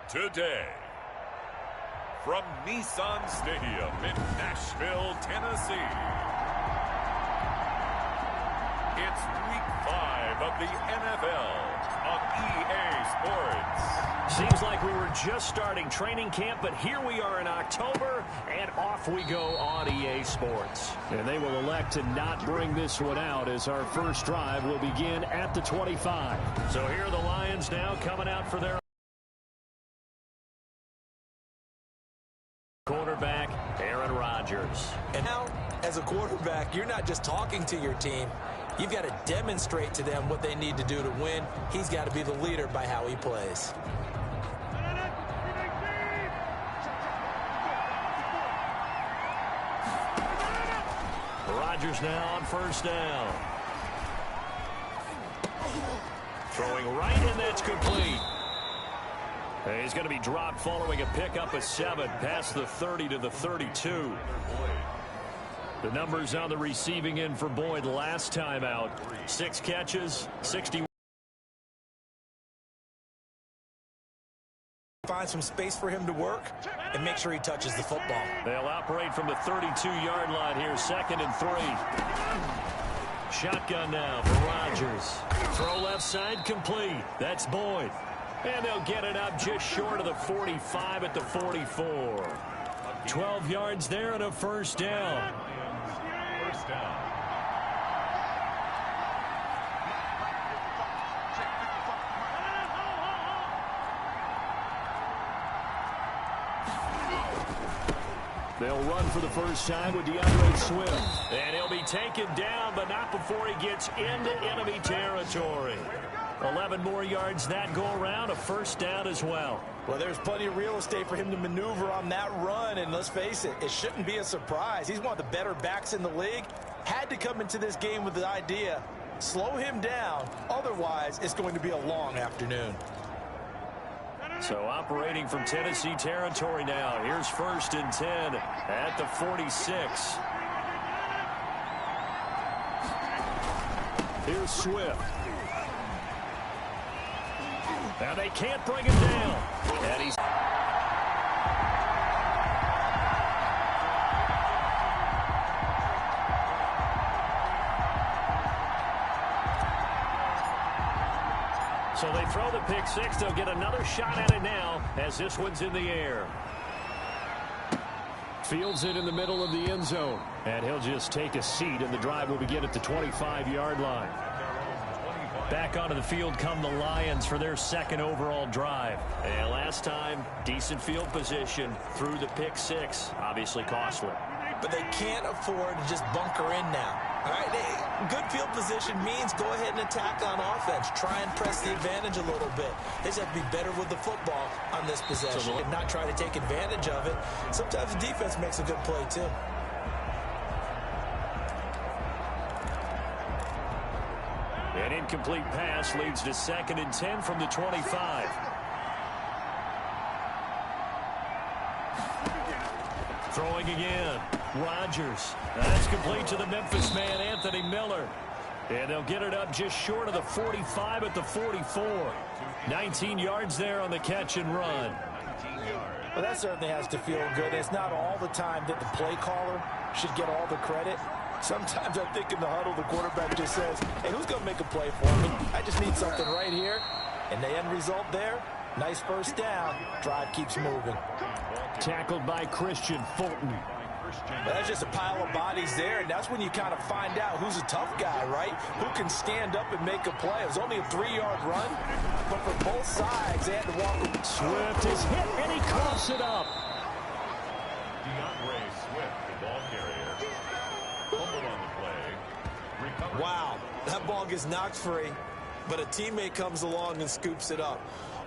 today. From Nissan Stadium in Nashville, Tennessee, it's Week 5 of the NFL on EA Sports. Seems like we were just starting training camp, but here we are in October, and off we go on EA Sports. And they will elect to not bring this one out as our first drive will begin at the 25. So here are the Lions now coming out for their quarterback, Aaron Rodgers. And now, as a quarterback, you're not just talking to your team. You've got to demonstrate to them what they need to do to win. He's got to be the leader by how he plays. Rodgers now on first down. Throwing right, and that's complete. He's going to be dropped following a pickup of 7 past the 30 to the 32. The numbers on the receiving end for Boyd last time out. 6 catches, 60. Find some space for him to work and make sure he touches the football. They'll operate from the 32-yard line here, 2nd and 3. Shotgun now for Rodgers. Throw left side complete. That's Boyd. And they'll get it up just short of the 45 at the 44. 12 yards there and a first down. First down. They'll run for the first time with DeAndre Swift. And he'll be taken down, but not before he gets into enemy territory. 11 more yards that go around, a first down as well. Well, there's plenty of real estate for him to maneuver on that run, and let's face it, it shouldn't be a surprise. He's one of the better backs in the league. Had to come into this game with the idea, slow him down, otherwise it's going to be a long afternoon. So operating from Tennessee territory now. Here's 1st and 10 at the 46. Here's Swift. Now they can't bring him down. And he's... So they throw the pick 6. They'll get another shot at it now as this one's in the air. Fields it in the middle of the end zone. And he'll just take a seat, and the drive will begin at the 25-yard line. Back onto the field come the Lions for their 2nd overall drive. And last time, decent field position through the pick 6. Obviously costly. But they can't afford to just bunker in now. All right, good field position means go ahead and attack on offense. Try and press the advantage a little bit. They just have to be better with the football on this possession and not try to take advantage of it. Sometimes the defense makes a good play, too. An incomplete pass leads to 2nd and 10 from the 25. Throwing again. Rodgers. That's complete to the Memphis man, Anthony Miller. And they'll get it up just short of the 45 at the 44. 19 yards there on the catch and run. Well, that certainly has to feel good. It's not all the time that the play caller should get all the credit. Sometimes I think in the huddle, the quarterback just says, hey, who's going to make a play for me? I just need something right here. And the end result there, nice first down. Drive keeps moving. Tackled by Christian Fulton. But that's just a pile of bodies there, and that's when you kind of find out who's a tough guy, right? Who can stand up and make a play. It was only a 3-yard run, but for both sides, they had to walk. Swift is hit, and he coughs it up. DeAndre Swift, the ball carrier. Fumbled on the play. Recovered. Wow, that ball gets knocked free, but a teammate comes along and scoops it up.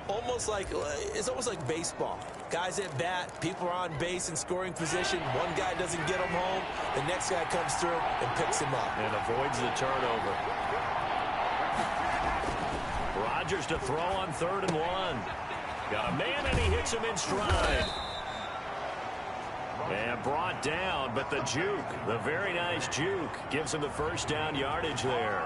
It's almost like baseball. Guys at bat, people are on base in scoring position. One guy doesn't get him home. The next guy comes through and picks him up. And avoids the turnover. Rodgers to throw on 3rd and 1. Got a man, and he hits him in stride. And brought down, but the juke, the very nice juke, gives him the first down yardage there.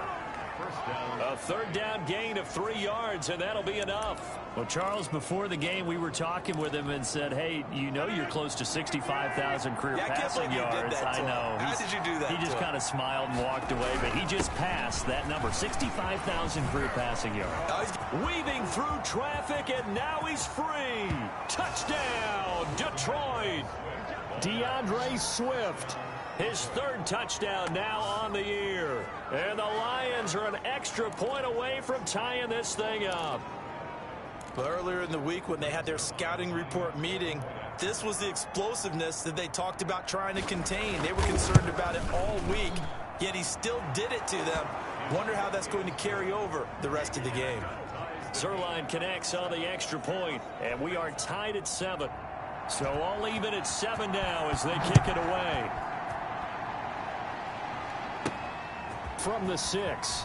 A third down gain of 3 yards, and that'll be enough. Well, Charles, before the game, we were talking with him and said, hey, you know you're close to 65,000 career passing yards. I know. How did you do that? He just kind of smiled and walked away, but he just passed that number, 65,000 career passing yards. Weaving through traffic, and now he's free. Touchdown, Detroit. DeAndre Swift. His third touchdown now on the year. And the Lions are an extra point away from tying this thing up. But earlier in the week when they had their scouting report meeting, this was the explosiveness that they talked about trying to contain. They were concerned about it all week, yet he still did it to them. Wonder how that's going to carry over the rest of the game. Zerline connects on the extra point, and we are tied at 7. So all even at 7 now as they kick it away. From the 6.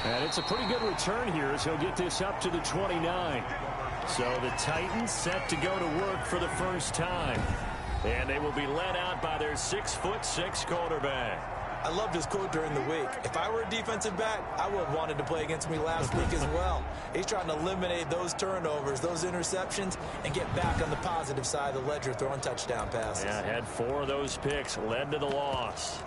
And it's a pretty good return here as he'll get this up to the 29. So the Titans set to go to work for the first time. And they will be led out by their 6'6" quarterback. I loved his quote during the week. If I were a defensive back, I would have wanted to play against me last week as well. He's trying to eliminate those turnovers, those interceptions, and get back on the positive side of the ledger throwing touchdown passes. Yeah, had 4 of those picks, led to the loss.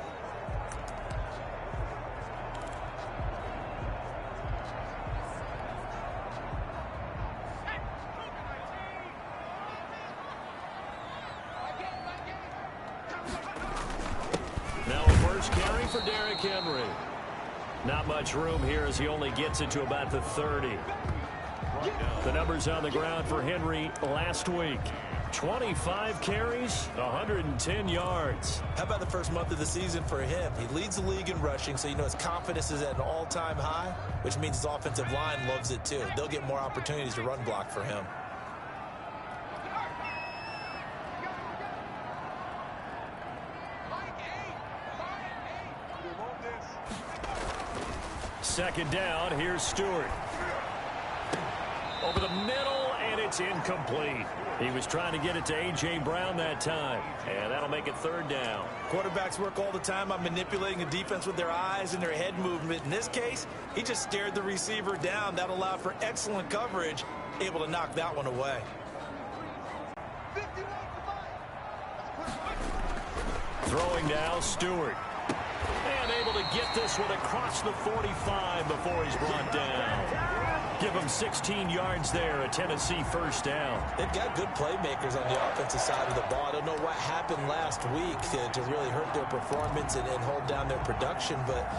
Now a first carry for Derrick Henry. Not much room here as he only gets it to about the 30. The numbers on the ground for Henry last week. 25 carries, 110 yards. How about the first month of the season for him? He leads the league in rushing, so you know his confidence is at an all-time high, which means his offensive line loves it too. They'll get more opportunities to run block for him. Second down, here's Stewart. Over the middle, and it's incomplete. He was trying to get it to A.J. Brown that time, and that'll make it third down. Quarterbacks work all the time on manipulating the defense with their eyes and their head movement. In this case, he just stared the receiver down. That allowed for excellent coverage, able to knock that one away. Throwing now, Stewart. And able to get this one across the 45 before he's brought down. Give him 16 yards there, a Tennessee first down. They've got good playmakers on the offensive side of the ball. I don't know what happened last week to really hurt their performance and hold down their production, but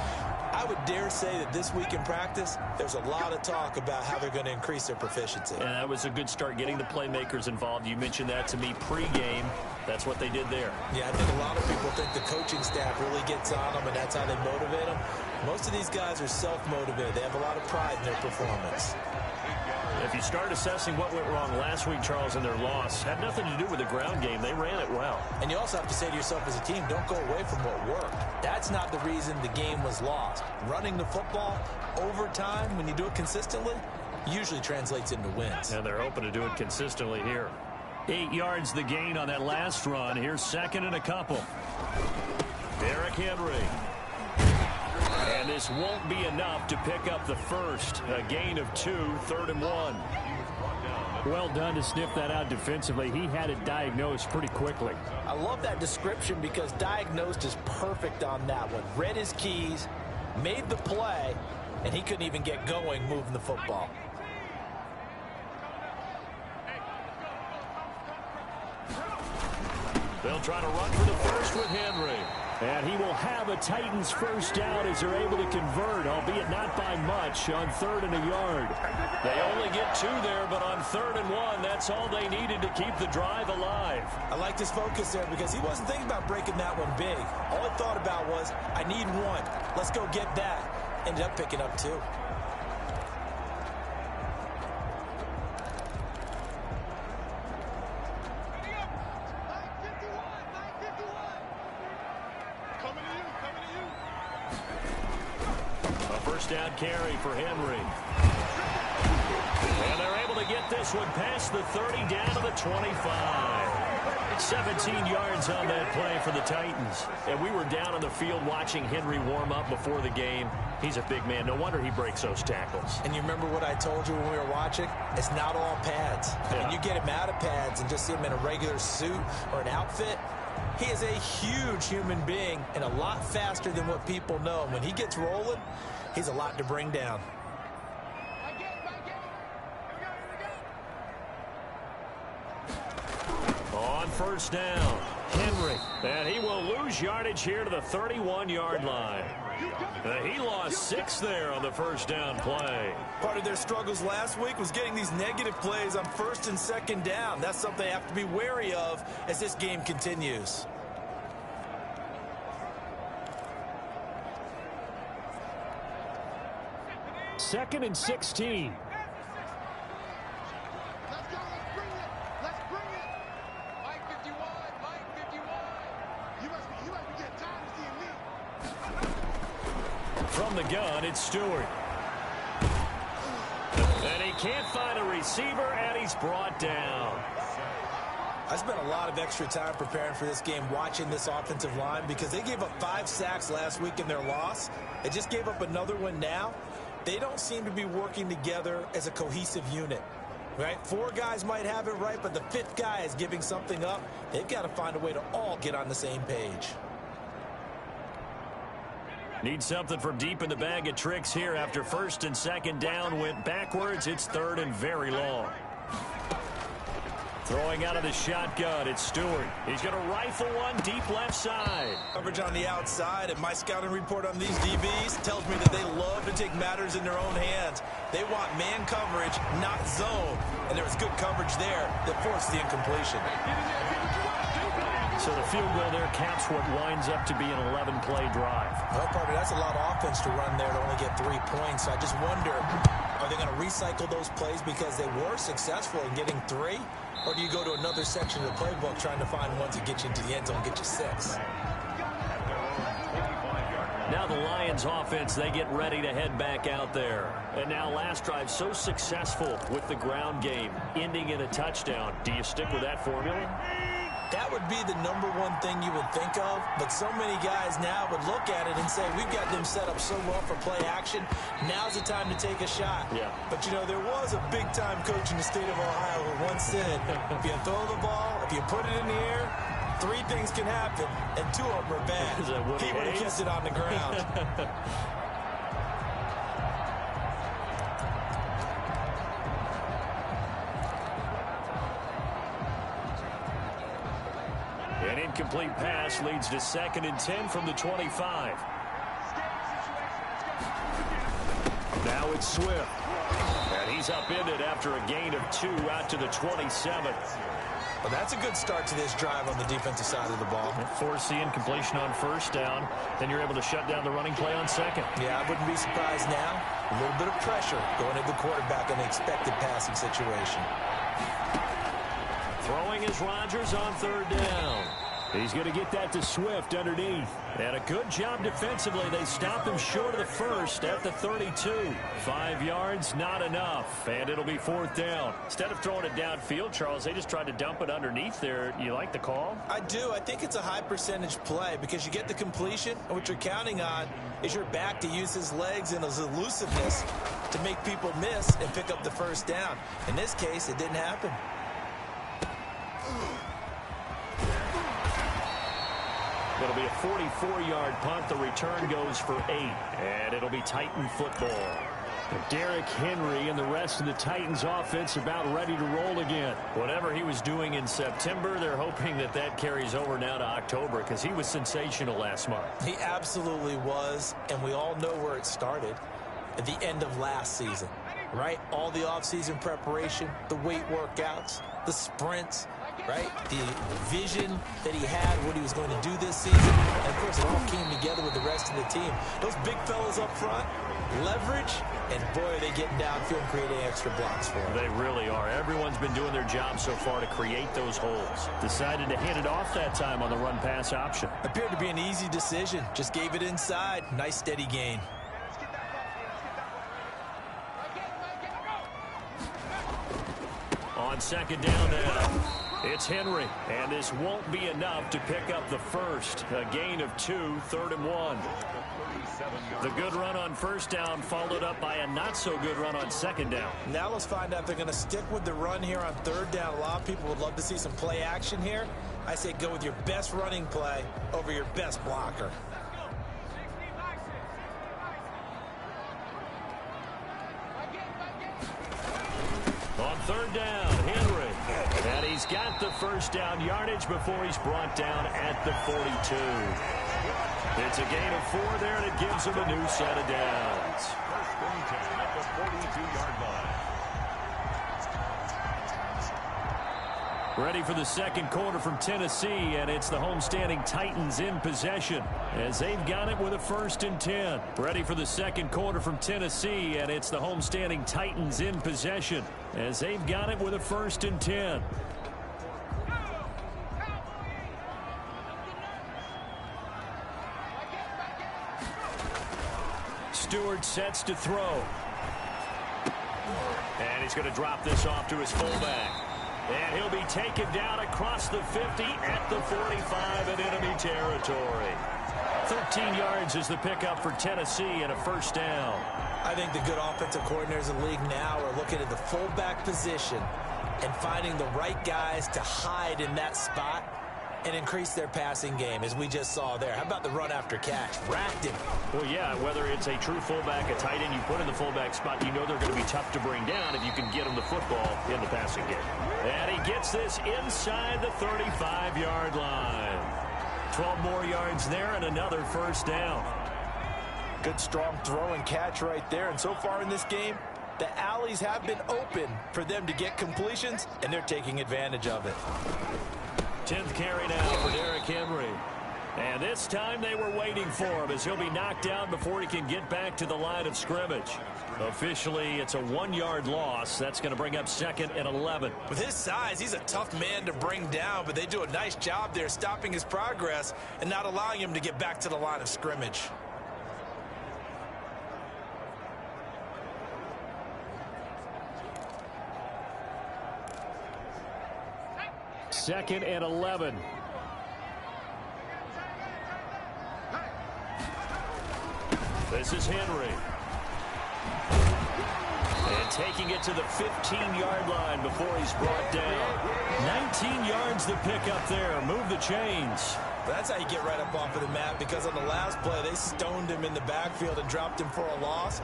I would dare say that this week in practice, there's a lot of talk about how they're going to increase their proficiency. And that was a good start, getting the playmakers involved. You mentioned that to me pregame. That's what they did there. Yeah, I think a lot of people think the coaching staff really gets on them, and that's how they motivate them. Most of these guys are self-motivated. They have a lot of pride in their performance. If you start assessing what went wrong last week, Charles, in their loss, had nothing to do with the ground game. They ran it well. And you also have to say to yourself as a team, don't go away from what worked. That's not the reason the game was lost. Running the football over time, when you do it consistently, usually translates into wins. And they're hoping to do it consistently here. 8 yards the gain on that last run. Here's second and a couple. Derrick Henry. And this won't be enough to pick up the first. A gain of 2, 3rd and 1. Well done to sniff that out defensively. He had it diagnosed pretty quickly. I love that description because diagnosed is perfect on that one. Read his keys, made the play, and he couldn't even get going moving the football. They'll try to run for the first with Henry. And he will have a Titans first down as they're able to convert, albeit not by much, on 3rd and a yard. They only get 2 there, but on 3rd and 1, that's all they needed to keep the drive alive. I liked his focus there because he wasn't thinking about breaking that one big. All he thought about was, I need 1. Let's go get that. Ended up picking up 2. Down carry for Henry. And they're able to get this one past the 30 down to the 25. 17 yards on that play for the Titans. And we were down on the field watching Henry warm up before the game. He's a big man. No wonder he breaks those tackles. And you remember what I told you when we were watching? It's not all pads. Yeah. When you get him out of pads and just see him in a regular suit or an outfit, he is a huge human being and a lot faster than what people know. When he gets rolling, he's a lot to bring down. On first down, Henry. And he will lose yardage here to the 31-yard line. He lost 6 there on the first down play. Part of their struggles last week was getting these negative plays on first and second down. That's something they have to be wary of as this game continues. Second and 16. From the gun, it's Stewart. And he can't find a receiver, and he's brought down. I spent a lot of extra time preparing for this game watching this offensive line because they gave up 5 sacks last week in their loss. They just gave up another one now. They don't seem to be working together as a cohesive unit. Right? 4 guys might have it right, but the 5th guy is giving something up. They've got to find a way to all get on the same page. Need something from deep in the bag of tricks here after first and second down went backwards. It's third and very long. Throwing out of the shotgun, it's Stewart. He's going to rifle one deep left side. Coverage on the outside, and my scouting report on these DBs tells me that they love to take matters in their own hands. They want man coverage, not zone. And there was good coverage there that forced the incompletion. So the field goal there caps what winds up to be an 11-play drive. Well, Parker, that's a lot of offense to run there to only get 3 points. So I just wonder, are they going to recycle those plays because they were successful in getting 3? Or do you go to another section of the playbook trying to find ones that get you into the end zone, get you 6? Now the Lions offense, they get ready to head back out there. And now last drive so successful with the ground game, ending in a touchdown. Do you stick with that formula? That would be the #1 thing you would think of, but so many guys now would look at it and say, we've got them set up so well for play action, now's the time to take a shot. Yeah. But, you know, there was a big-time coach in the state of Ohio who once said, if you throw the ball, if you put it in the air, 3 things can happen, and 2 of them are bad. He would have kissed it on the ground. An incomplete pass leads to 2nd and 10 from the 25. Now it's Swift. And he's upended after a gain of 2 out to the 27. Well, that's a good start to this drive on the defensive side of the ball. Force the incompletion on first down. Then you're able to shut down the running play on 2nd. Yeah, I wouldn't be surprised now. A little bit of pressure going at the quarterback in an expected passing situation. Throwing is Rodgers on 3rd down. He's going to get that to Swift underneath. And a good job defensively. They stopped him short of the first at the 32. 5 yards, not enough. And it'll be 4th down. Instead of throwing it downfield, Charles, they just tried to dump it underneath there. You like the call? I do. I think it's a high percentage play because you get the completion, and what you're counting on is your back to use his legs and his elusiveness to make people miss and pick up the first down. In this case, it didn't happen. It'll be a 44-yard punt. The return goes for 8. And it'll be Titan football. Derrick Henry and the rest of the Titans offense about ready to roll again. Whatever he was doing in September, they're hoping that that carries over now to October because he was sensational last month. He absolutely was, and we all know where it started at the end of last season, right? All the offseason preparation, the weight workouts, the sprints, right? The vision that he had, what he was going to do this season. And, of course, it all came together with the rest of the team. Those big fellas up front, leverage, and, boy, are they getting downfield and creating extra blocks for them. They really are. Everyone's been doing their job so far to create those holes. Decided to hand it off that time on the run-pass option. Appeared to be an easy decision. Just gave it inside. Nice, steady gain. On 2nd down now. It's Henry, and this won't be enough to pick up the first. A gain of 2, 3rd and 1. The good run on first down followed up by a not-so-good run on second down. Now let's find out if they're going to stick with the run here on 3rd down. A lot of people would love to see some play action here. I say go with your best running play over your best blocker. On 3rd down, Henry. And he's got the first down yardage before he's brought down at the 42. It's a gain of 4 there, and it gives him a new set of downs. First and 10 at the 42-yard line. Ready for the second quarter from Tennessee, and it's the homestanding Titans in possession as they've got it with a 1st and 10. Ready for the second quarter from Tennessee, and it's the homestanding Titans in possession as they've got it with a 1st and 10. Stewart sets to throw. And he's going to drop this off to his fullback. And he'll be taken down across the 50 at the 45 in enemy territory. 13 yards is the pickup for Tennessee and a 1st down. I think the good offensive coordinators in the league now are looking at the fullback position and finding the right guys to hide in that spot and increase their passing game, as we just saw there. How about the run after catch? Racked him. Well, yeah, whether it's a true fullback, a tight end you put in the fullback spot, you know they're going to be tough to bring down if you can get them the football in the passing game. And he gets this inside the 35-yard line. 12 more yards there and another 1st down. Good strong throw and catch right there. And so far in this game, the alleys have been open for them to get completions, and they're taking advantage of it. 10th carry now for Derrick Henry. And this time they were waiting for him as he'll be knocked down before he can get back to the line of scrimmage. Officially, it's a 1-yard loss. That's going to bring up 2nd and 11. With his size, he's a tough man to bring down, but they do a nice job there stopping his progress and not allowing him to get back to the line of scrimmage. Second and 11. This is Henry. And taking it to the 15-yard line before he's brought down. 19 yards the pickup there. Move the chains. That's how you get right up off of the mat, because on the last play, they stoned him in the backfield and dropped him for a loss.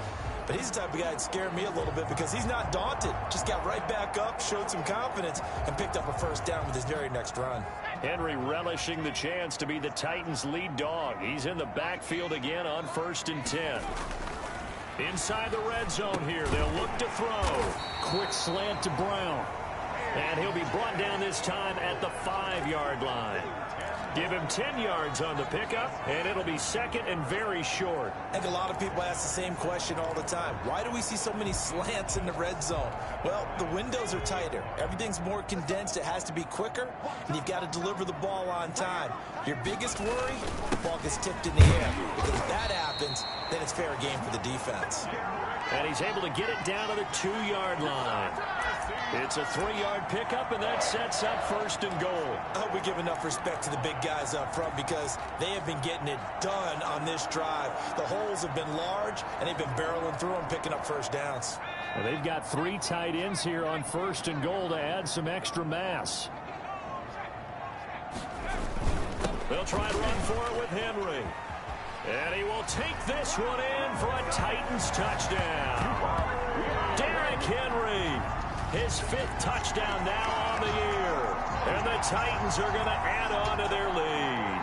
But he's the type of guy that scared me a little bit because he's not daunted. Just got right back up, showed some confidence, and picked up a 1st down with his very next run. Henry relishing the chance to be the Titans' lead dog. He's in the backfield again on 1st and 10. Inside the red zone here, they'll look to throw. Quick slant to Brown. And he'll be brought down this time at the 5-yard line. Give him 10 yards on the pickup, and it'll be 2nd and very short. I think a lot of people ask the same question all the time. Why do we see so many slants in the red zone? Well, the windows are tighter. Everything's more condensed. It has to be quicker, and you've got to deliver the ball on time. Your biggest worry, the ball gets tipped in the air. Because if that happens, then it's fair game for the defense. And he's able to get it down to the 2-yard line. It's a 3-yard pickup, and that sets up 1st and goal. I hope we give enough respect to the big guys up front, because they have been getting it done on this drive. The holes have been large, and they've been barreling through them, picking up 1st downs. Well, they've got 3 tight ends here on 1st and goal to add some extra mass. They'll try to run for it with Henry. And he will take this one in for a Titans touchdown. Derrick Henry, his 5th touchdown now on the year. And the Titans are going to add on to their lead.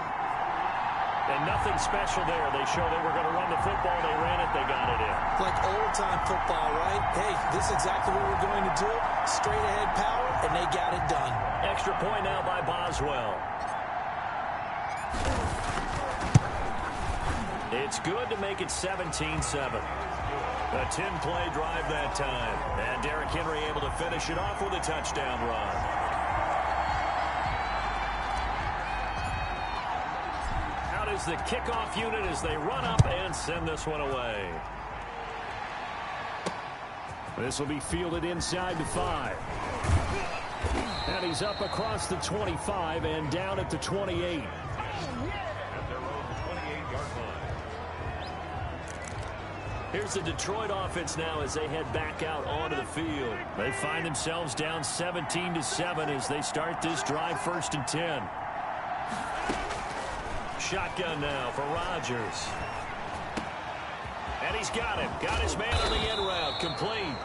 And nothing special there. They showed they were going to run the football. They ran it. They got it in. Like old-time football, right? Hey, this is exactly what we're going to do. Straight-ahead power, and they got it done. Extra point now by Boswell. It's good to make it 17-7. A 10-play drive that time. And Derrick Henry able to finish it off with a touchdown run. Out is the kickoff unit as they run up and send this one away. This will be fielded inside the 5. And he's up across the 25 and down at the 28. At their own 28-yard line. Here's the Detroit offense now as they head back out onto the field. They find themselves down 17-7 as they start this drive, 1st and 10. Shotgun now for Rodgers. And he's got him. Got his man on the end route. Complete.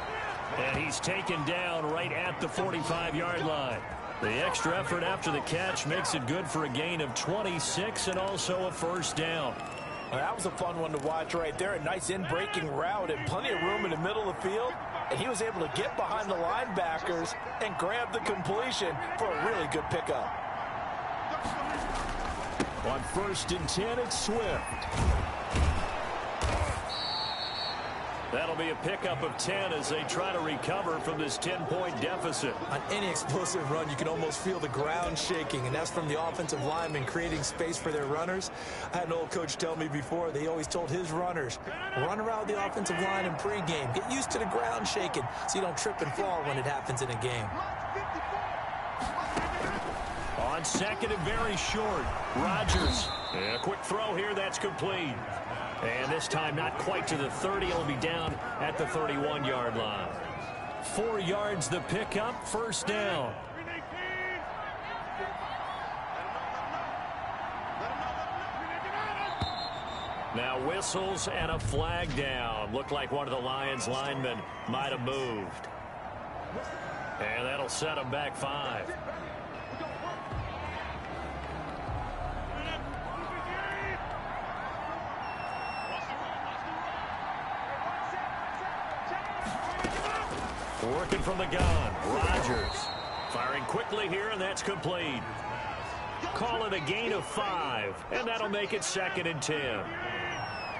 And he's taken down right at the 45-yard line. The extra effort after the catch makes it good for a gain of 26 and also a 1st down. Well, that was a fun one to watch right there. A nice in-breaking route and plenty of room in the middle of the field. And he was able to get behind the linebackers and grab the completion for a really good pickup. On 1st and 10, it's Swift. That'll be a pickup of 10 as they try to recover from this 10-point deficit. On any explosive run, you can almost feel the ground shaking, and that's from the offensive linemen creating space for their runners. I had an old coach tell me before, they always told his runners, run around the offensive line in pregame. Get used to the ground shaking so you don't trip and fall when it happens in a game. On 2nd and very short, Rodgers. A quick throw here, that's complete. And this time not quite to the 30. It'll be down at the 31-yard line. 4 yards the pickup, 1st down. Now whistles and a flag down. Looked like one of the Lions linemen might have moved. And that'll set them back 5. Working from the gun, Rodgers. Firing quickly here, and that's complete. Call it a gain of 5, and that'll make it 2nd and 10.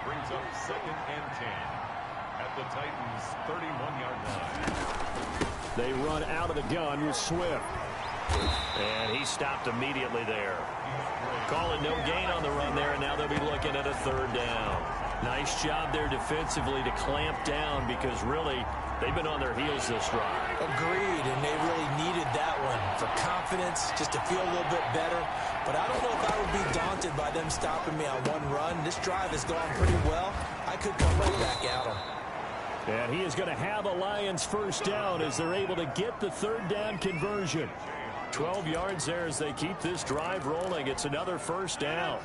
Brings up 2nd and 10 at the Titans' 31-yard line. They run out of the gun with Swift. And he stopped immediately there. Calling no gain on the run there, and now they'll be looking at a 3rd down. Nice job there defensively to clamp down because really they've been on their heels this drive. Agreed, and they really needed that one for confidence, just to feel a little bit better. But I don't know if I would be daunted by them stopping me on one run. This drive has gone pretty well. I could come right back at them. And he is going to have a Lions 1st down as they're able to get the 3rd down conversion. 12 yards there as they keep this drive rolling. It's another 1st down.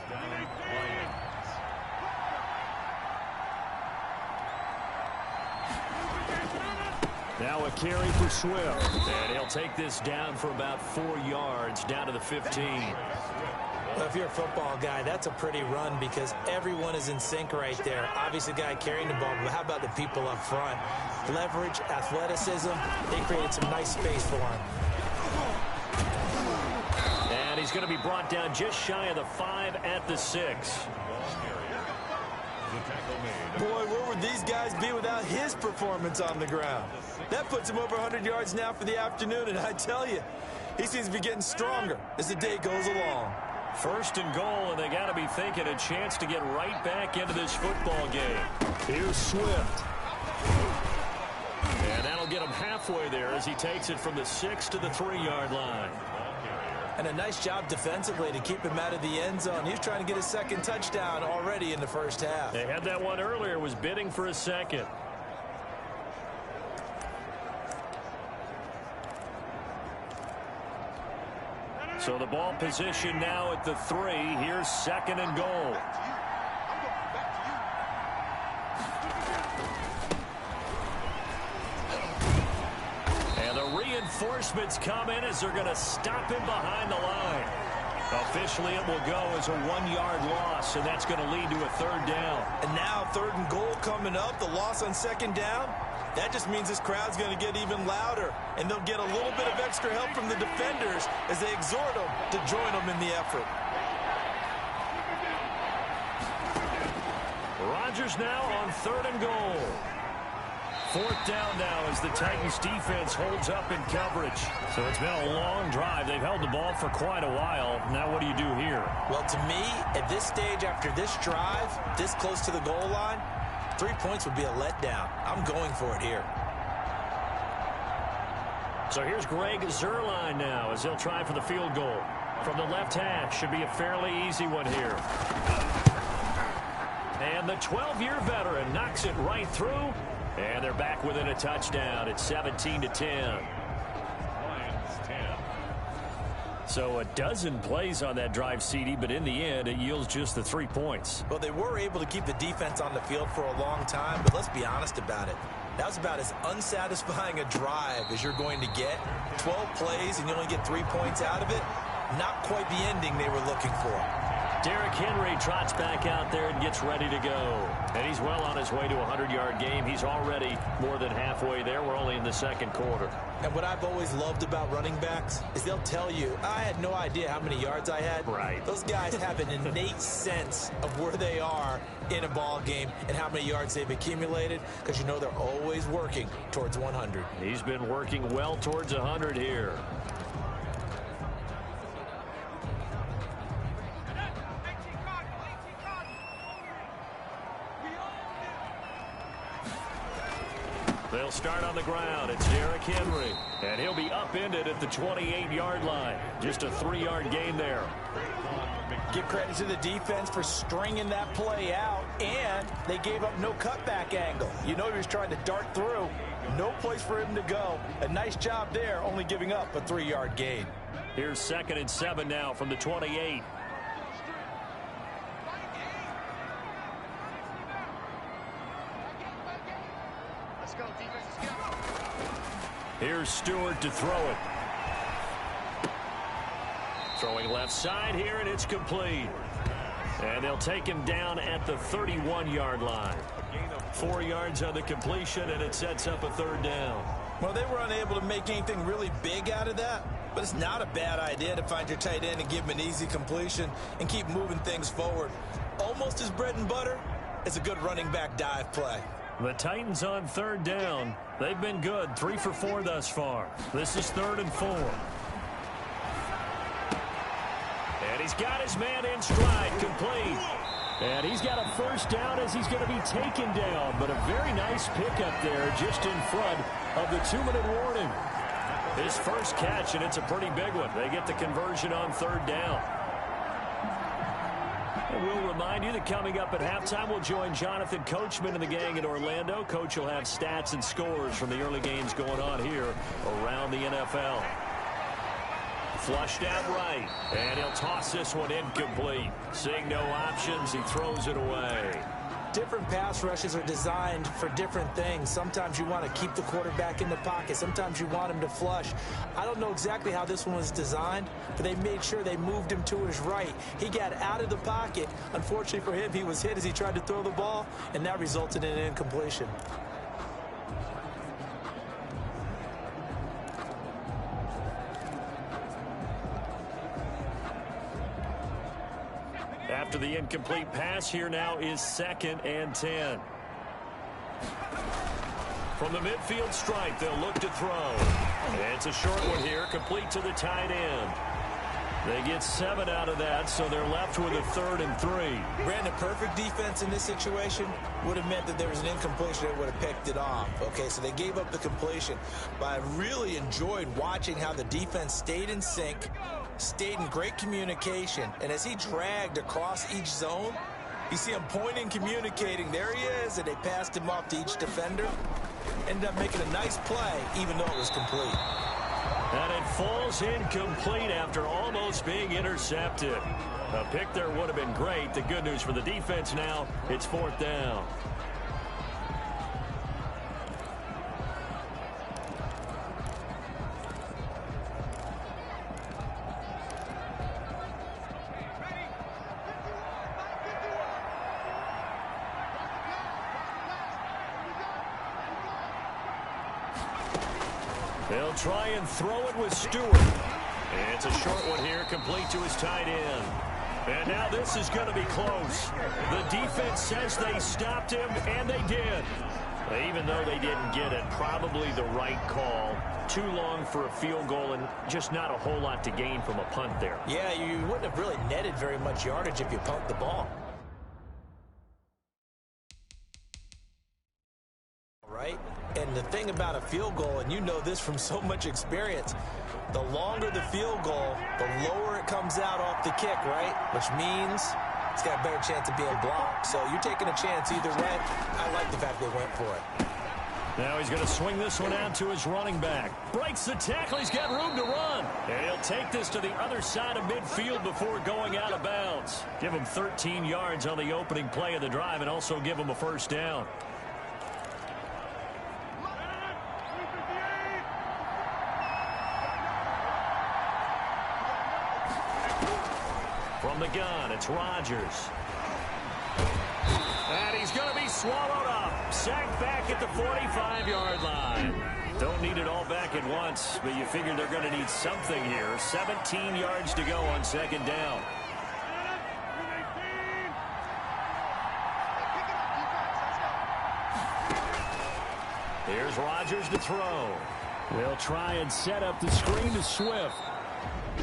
Now a carry for Swift. And he'll take this down for about 4 yards, down to the 15. Well, if you're a football guy, that's a pretty run because everyone is in sync right there. Obviously, the guy carrying the ball, but how about the people up front? Leverage, athleticism, they created some nice space for him. And he's going to be brought down just shy of the 5 at the 6. Boy, where would these guys be without his performance on the ground? That puts him over 100 yards now for the afternoon, and I tell you, he seems to be getting stronger as the day goes along. 1st and goal, and they got to be thinking a chance to get right back into this football game. Here's Swift. And that'll get him halfway there as he takes it from the 6 to the 3-yard line. And a nice job defensively to keep him out of the end zone. He was trying to get his 2nd touchdown already in the 1st half. They had that one earlier, was bidding for a 2nd. So the ball position now at the 3. Here's 2nd and goal. And the reinforcements come in as they're going to stop him behind the line. Officially, it will go as a 1-yard loss, and that's going to lead to a 3rd down. And now 3rd and goal coming up, the loss on 2nd down. That just means this crowd's going to get even louder, and they'll get a little bit of extra help from the defenders as they exhort them to join them in the effort. Rodgers now on 3rd and goal. 4th down now as the Titans defense holds up in coverage. So it's been a long drive. They've held the ball for quite a while. Now what do you do here? Well, to me, at this stage after this drive, this close to the goal line, 3 points would be a letdown. I'm going for it here. So here's Greg Zuerlein now as he'll try for the field goal. From the left hash, should be a fairly easy one here. And the 12-year veteran knocks it right through. And they're back within a touchdown. It's 17-10. So a dozen plays on that drive, CD, but in the end, it yields just the 3 points. Well, they were able to keep the defense on the field for a long time, but let's be honest about it. That was about as unsatisfying a drive as you're going to get. 12 plays and you only get 3 points out of it. Not quite the ending they were looking for. Derrick Henry trots back out there and gets ready to go. And he's well on his way to a 100-yard game. He's already more than halfway there. We're only in the second quarter. And what I've always loved about running backs is they'll tell you, I had no idea how many yards I had. Right. Those guys have an innate sense of where they are in a ball game and how many yards they've accumulated, because you know they're always working towards 100. He's been working well towards 100 here. They'll start on the ground. It's Derrick Henry. And he'll be upended at the 28-yard line. Just a 3-yard gain there. Give credit to the defense for stringing that play out, and they gave up no cutback angle. You know he was trying to dart through. No place for him to go. A nice job there, only giving up a 3-yard gain. Here's 2nd and 7 now from the 28. Here's Stewart to throw it. Throwing left side here, and it's complete. And they'll take him down at the 31-yard line. 4 yards on the completion, and it sets up a 3rd down. Well, they were unable to make anything really big out of that, but it's not a bad idea to find your tight end and give him an easy completion and keep moving things forward. Almost his bread and butter is a good running back dive play. The Titans on 3rd down. They've been good, 3 for 4 thus far. This is 3rd and 4. And he's got his man in stride, complete. And he's got a 1st down as he's going to be taken down. But a very nice pickup there just in front of the 2-minute warning. His first catch, and it's a pretty big one. They get the conversion on 3rd down. And we'll remind you that coming up at halftime, we'll join Jonathan Coachman and the gang in Orlando. Coach will have stats and scores from the early games going on here around the NFL. Flushed out right, and he'll toss this one incomplete. Seeing no options, he throws it away. Different pass rushes are designed for different things. Sometimes you want to keep the quarterback in the pocket. Sometimes you want him to flush. I don't know exactly how this one was designed, but they made sure they moved him to his right. He got out of the pocket. Unfortunately for him, he was hit as he tried to throw the ball, and that resulted in an incompletion. After the incomplete pass, here now is 2nd and 10. From the midfield stripe, they'll look to throw. And it's a short one here, complete to the tight end. They get 7 out of that, so they're left with a 3rd and 3. Brandon, perfect defense in this situation would have meant that there was an incompletion that would have picked it off. Okay, so they gave up the completion. But I really enjoyed watching how the defense stayed in sync, stayed in great communication, and as he dragged across each zone, you see him pointing, communicating. There he is, and they passed him off to each defender. Ended up making a nice play, even though it was complete. And it falls incomplete after almost being intercepted. A pick there would have been great. The good news for the defense now, it's 4th down. They'll try and throw it with Stewart. And it's a short one here, complete to his tight end. And now this is going to be close. The defense says they stopped him, and they did. Even though they didn't get it, probably the right call. Too long for a field goal and just not a whole lot to gain from a punt there. Yeah, you wouldn't have really netted very much yardage if you pumped the ball. Right? And And the thing about a field goal, and you know this from so much experience, the longer the field goal, the lower it comes out off the kick, right? Which means it's got a better chance of being blocked. So you're taking a chance either way. I like the fact they went for it. Now he's going to swing this one out to his running back. Breaks the tackle. He's got room to run. And he'll take this to the other side of midfield before going out of bounds. Give him 13 yards on the opening play of the drive and also give him a first down. From the gun, it's Rodgers. And he's going to be swallowed up. Sacked back at the 45-yard line. Don't need it all back at once, but you figure they're going to need something here. 17 yards to go on second down. Here's Rodgers to throw. They'll try and set up the screen to Swift.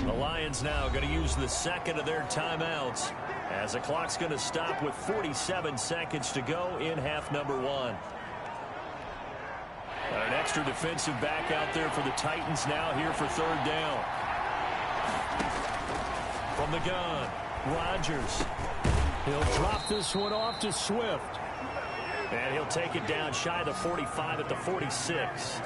The Lions now going to use the second of their timeouts as the clock's going to stop with 47 seconds to go in half number one. An extra defensive back out there for the Titans now here for third down. From the gun, Rodgers. He'll drop this one off to Swift. And he'll take it down shy of the 45 at the 46.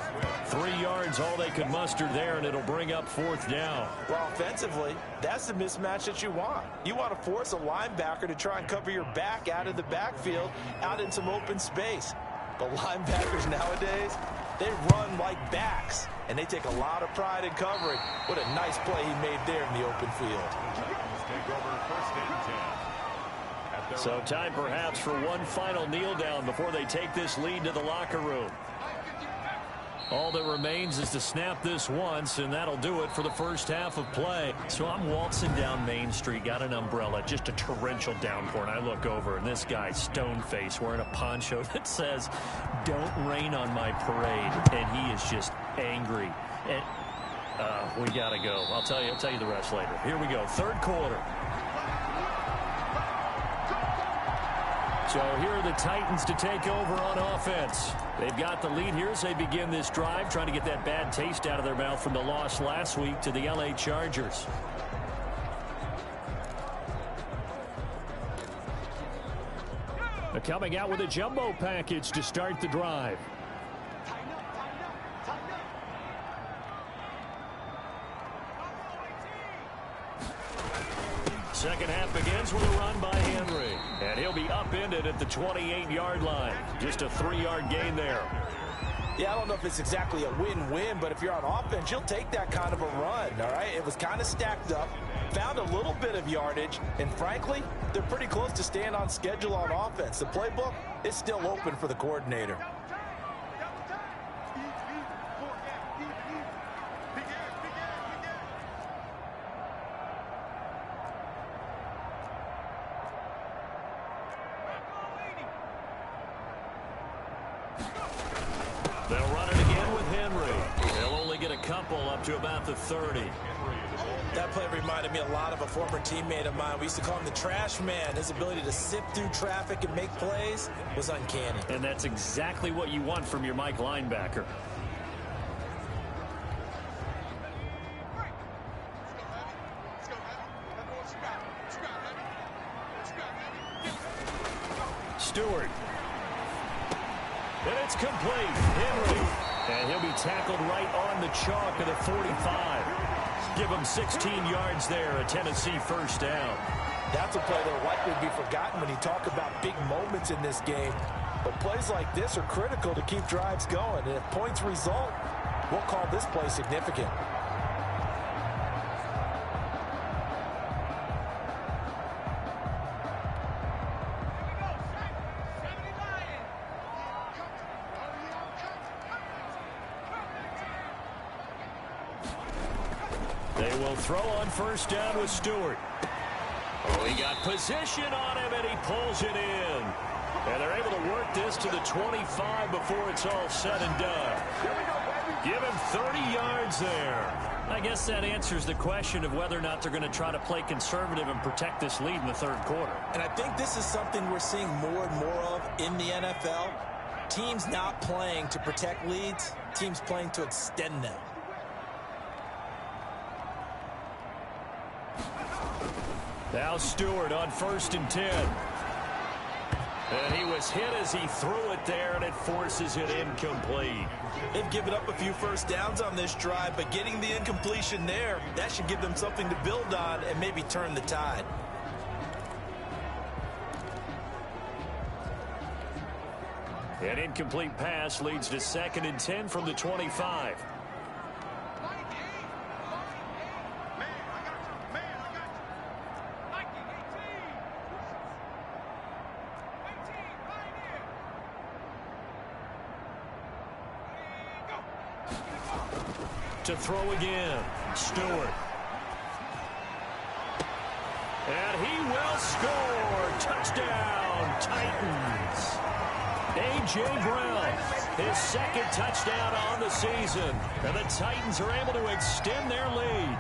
3 yards, all they could muster there, and it'll bring up fourth down. Well, offensively, that's the mismatch that you want. You want to force a linebacker to try and cover your back out of the backfield, out in some open space. But linebackers nowadays, they run like backs, and they take a lot of pride in covering. What a nice play he made there in the open field. Take over first and 10. So time perhaps for one final kneel down before they take this lead to the locker room. All that remains is to snap this once, and that'll do it for the first half of play. So I'm waltzing down Main Street, got an umbrella, just a torrential downpour, and I look over, and this guy, stone-faced, wearing a poncho that says, "Don't rain on my parade," and he is just angry. And we got to go. I'll tell you the rest later. Here we go, third quarter. So here are the Titans to take over on offense. They've got the lead here as they begin this drive, trying to get that bad taste out of their mouth from the loss last week to the LA Chargers. They're coming out with a jumbo package to start the drive. Second half begins with a run by Henry. And he'll be upended at the 28-yard line. Just a 3-yard gain there. Yeah, I don't know if it's exactly a win-win, but if you're on offense, you'll take that kind of a run, all right? It was kind of stacked up, found a little bit of yardage, and frankly, they're pretty close to staying on schedule on offense. The playbook is still open for the coordinator. They'll run it again with Henry. They'll only get a couple up to about the 30. That play reminded me a lot of a former teammate of mine. We used to call him the trash man. His ability to sift through traffic and make plays was uncanny. And that's exactly what you want from your Mike linebacker. Stewart. And it's complete. Henry. And he'll be tackled right on the chalk of the 45. Give him 16 yards there, a Tennessee first down. That's a play that'll likely be forgotten when you talk about big moments in this game. But plays like this are critical to keep drives going. And if points result, we'll call this play significant. Throw on first down with Stewart. Oh, he got position on him, and he pulls it in. And they're able to work this to the 25 before it's all said and done. Give him 30 yards there. I guess that answers the question of whether or not they're going to try to play conservative and protect this lead in the third quarter. And I think this is something we're seeing more and more of in the NFL. Teams not playing to protect leads, teams playing to extend them. Now Stewart on 1st and 10. And he was hit as he threw it there, and it forces it incomplete. They've given up a few first downs on this drive, but getting the incompletion there, that should give them something to build on and maybe turn the tide. An incomplete pass leads to 2nd and 10 from the 25. To throw again, Stewart. And he will score. Touchdown, Titans. A.J. Brown, his 2nd touchdown on the season. And the Titans are able to extend their lead.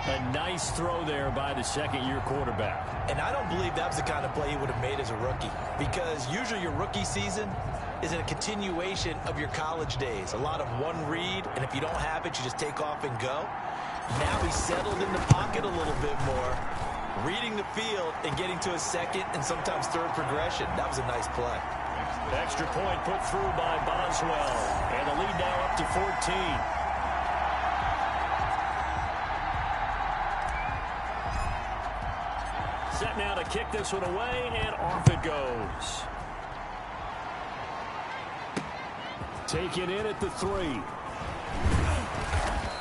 A nice throw there by the 2nd-year quarterback. And I don't believe that was the kind of play he would have made as a rookie. Because usually your rookie season is a continuation of your college days. A lot of one read, and if you don't have it, you just take off and go. Now he's settled in the pocket a little bit more, reading the field and getting to his 2nd and sometimes 3rd progression. That was a nice play. Extra point put through by Boswell. And the lead now up to 14. Set now to kick this one away, and off it goes. Taken in at the 3.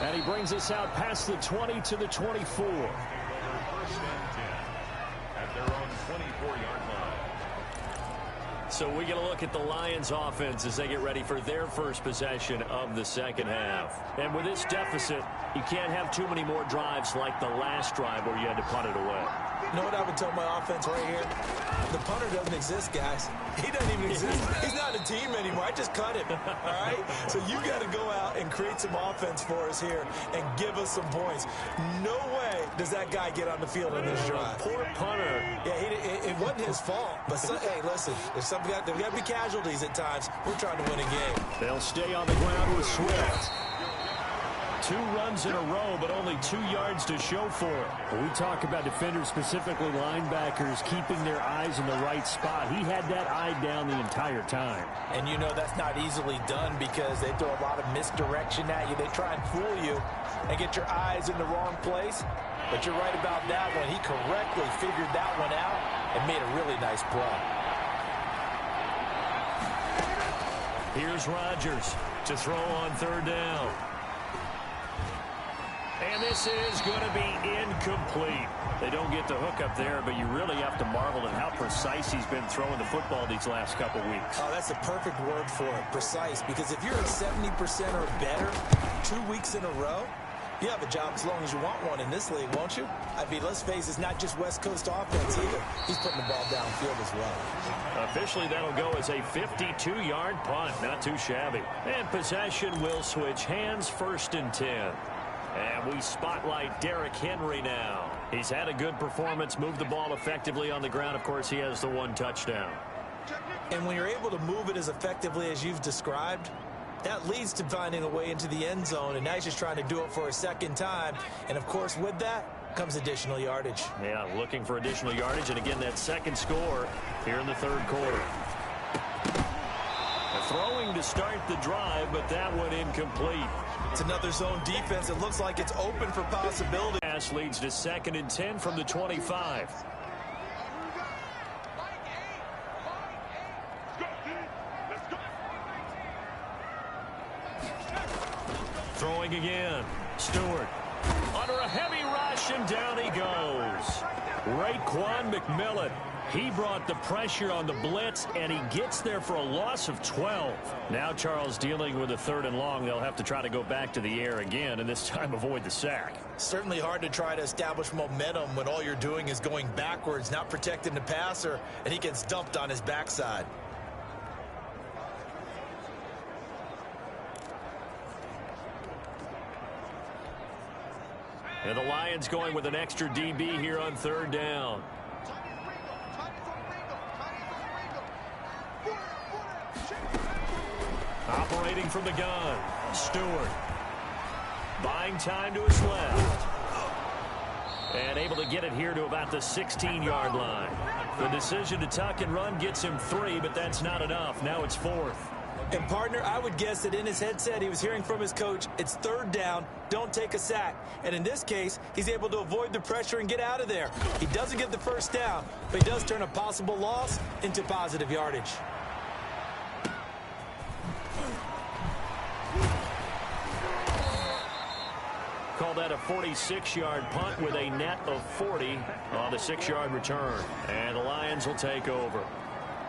And he brings us out past the 20 to the 24. 1st and 10 at their own 24-yard line. So we get a look at the Lions offense as they get ready for their first possession of the 2nd half. And with this deficit, you can't have too many more drives like the last drive where you had to punt it away. You know what I would tell my offense right here? The punter doesn't exist, guys. He doesn't even exist. He's not a team anymore. I just cut him, all right? So you got to go out and create some offense for us here and give us some points. No way does that guy get on the field on this drive. Poor punter. Yeah, it wasn't his fault. But, hey, listen, there's got to be casualties at times. We're trying to win a game. They'll stay on the ground with Swift. 2 runs in a row, but only 2 yards to show for it. When we talk about defenders, specifically linebackers, keeping their eyes in the right spot. He had that eye down the entire time. And you know that's not easily done because they throw a lot of misdirection at you. They try and fool you and get your eyes in the wrong place. But you're right about that one. He correctly figured that one out and made a really nice play. Here's Rodgers to throw on 3rd down. And this is going to be incomplete. They don't get the hook up there, but you really have to marvel at how precise he's been throwing the football these last couple weeks. Oh, that's the perfect word for it, precise. Because if you're at 70% or better 2 weeks in a row, you have a job as long as you want one in this league, won't you? I mean, let's face it, it's not just West Coast offense either. He's putting the ball downfield as well. Officially, that'll go as a 52-yard punt. Not too shabby. And possession will switch hands, 1st and 10. And we spotlight Derrick Henry now. He's had a good performance, moved the ball effectively on the ground. Of course, he has the 1 touchdown. And when you're able to move it as effectively as you've described, that leads to finding a way into the end zone. And now he's just trying to do it for a 2nd time. And, of course, with that comes additional yardage. Yeah, looking for additional yardage. And, again, that 2nd score here in the 3rd quarter. Throwing to start the drive, but that one incomplete. It's another zone defense. It looks like it's open for possibility. Pass leads to 2nd and 10 from the 25. Throwing again. Stewart under a heavy rush, and down he goes. Raekwon McMillan. He brought the pressure on the blitz, and he gets there for a loss of 12. Now Charles dealing with a 3rd and long. They'll have to try to go back to the air again, and this time avoid the sack. Certainly hard to try to establish momentum when all you're doing is going backwards, not protecting the passer, and he gets dumped on his backside. And the Lions going with an extra DB here on 3rd down. Operating from the gun, Stewart. Buying time to his left. And able to get it here to about the 16-yard line. The decision to tuck and run gets him 3, but that's not enough. Now it's 4th. And, partner, I would guess that in his headset he was hearing from his coach, it's 3rd down, don't take a sack. And in this case, he's able to avoid the pressure and get out of there. He doesn't get the 1st down, but he does turn a possible loss into positive yardage. Call that a 46-yard punt with a net of 40 on the 6-yard return. And the Lions will take over.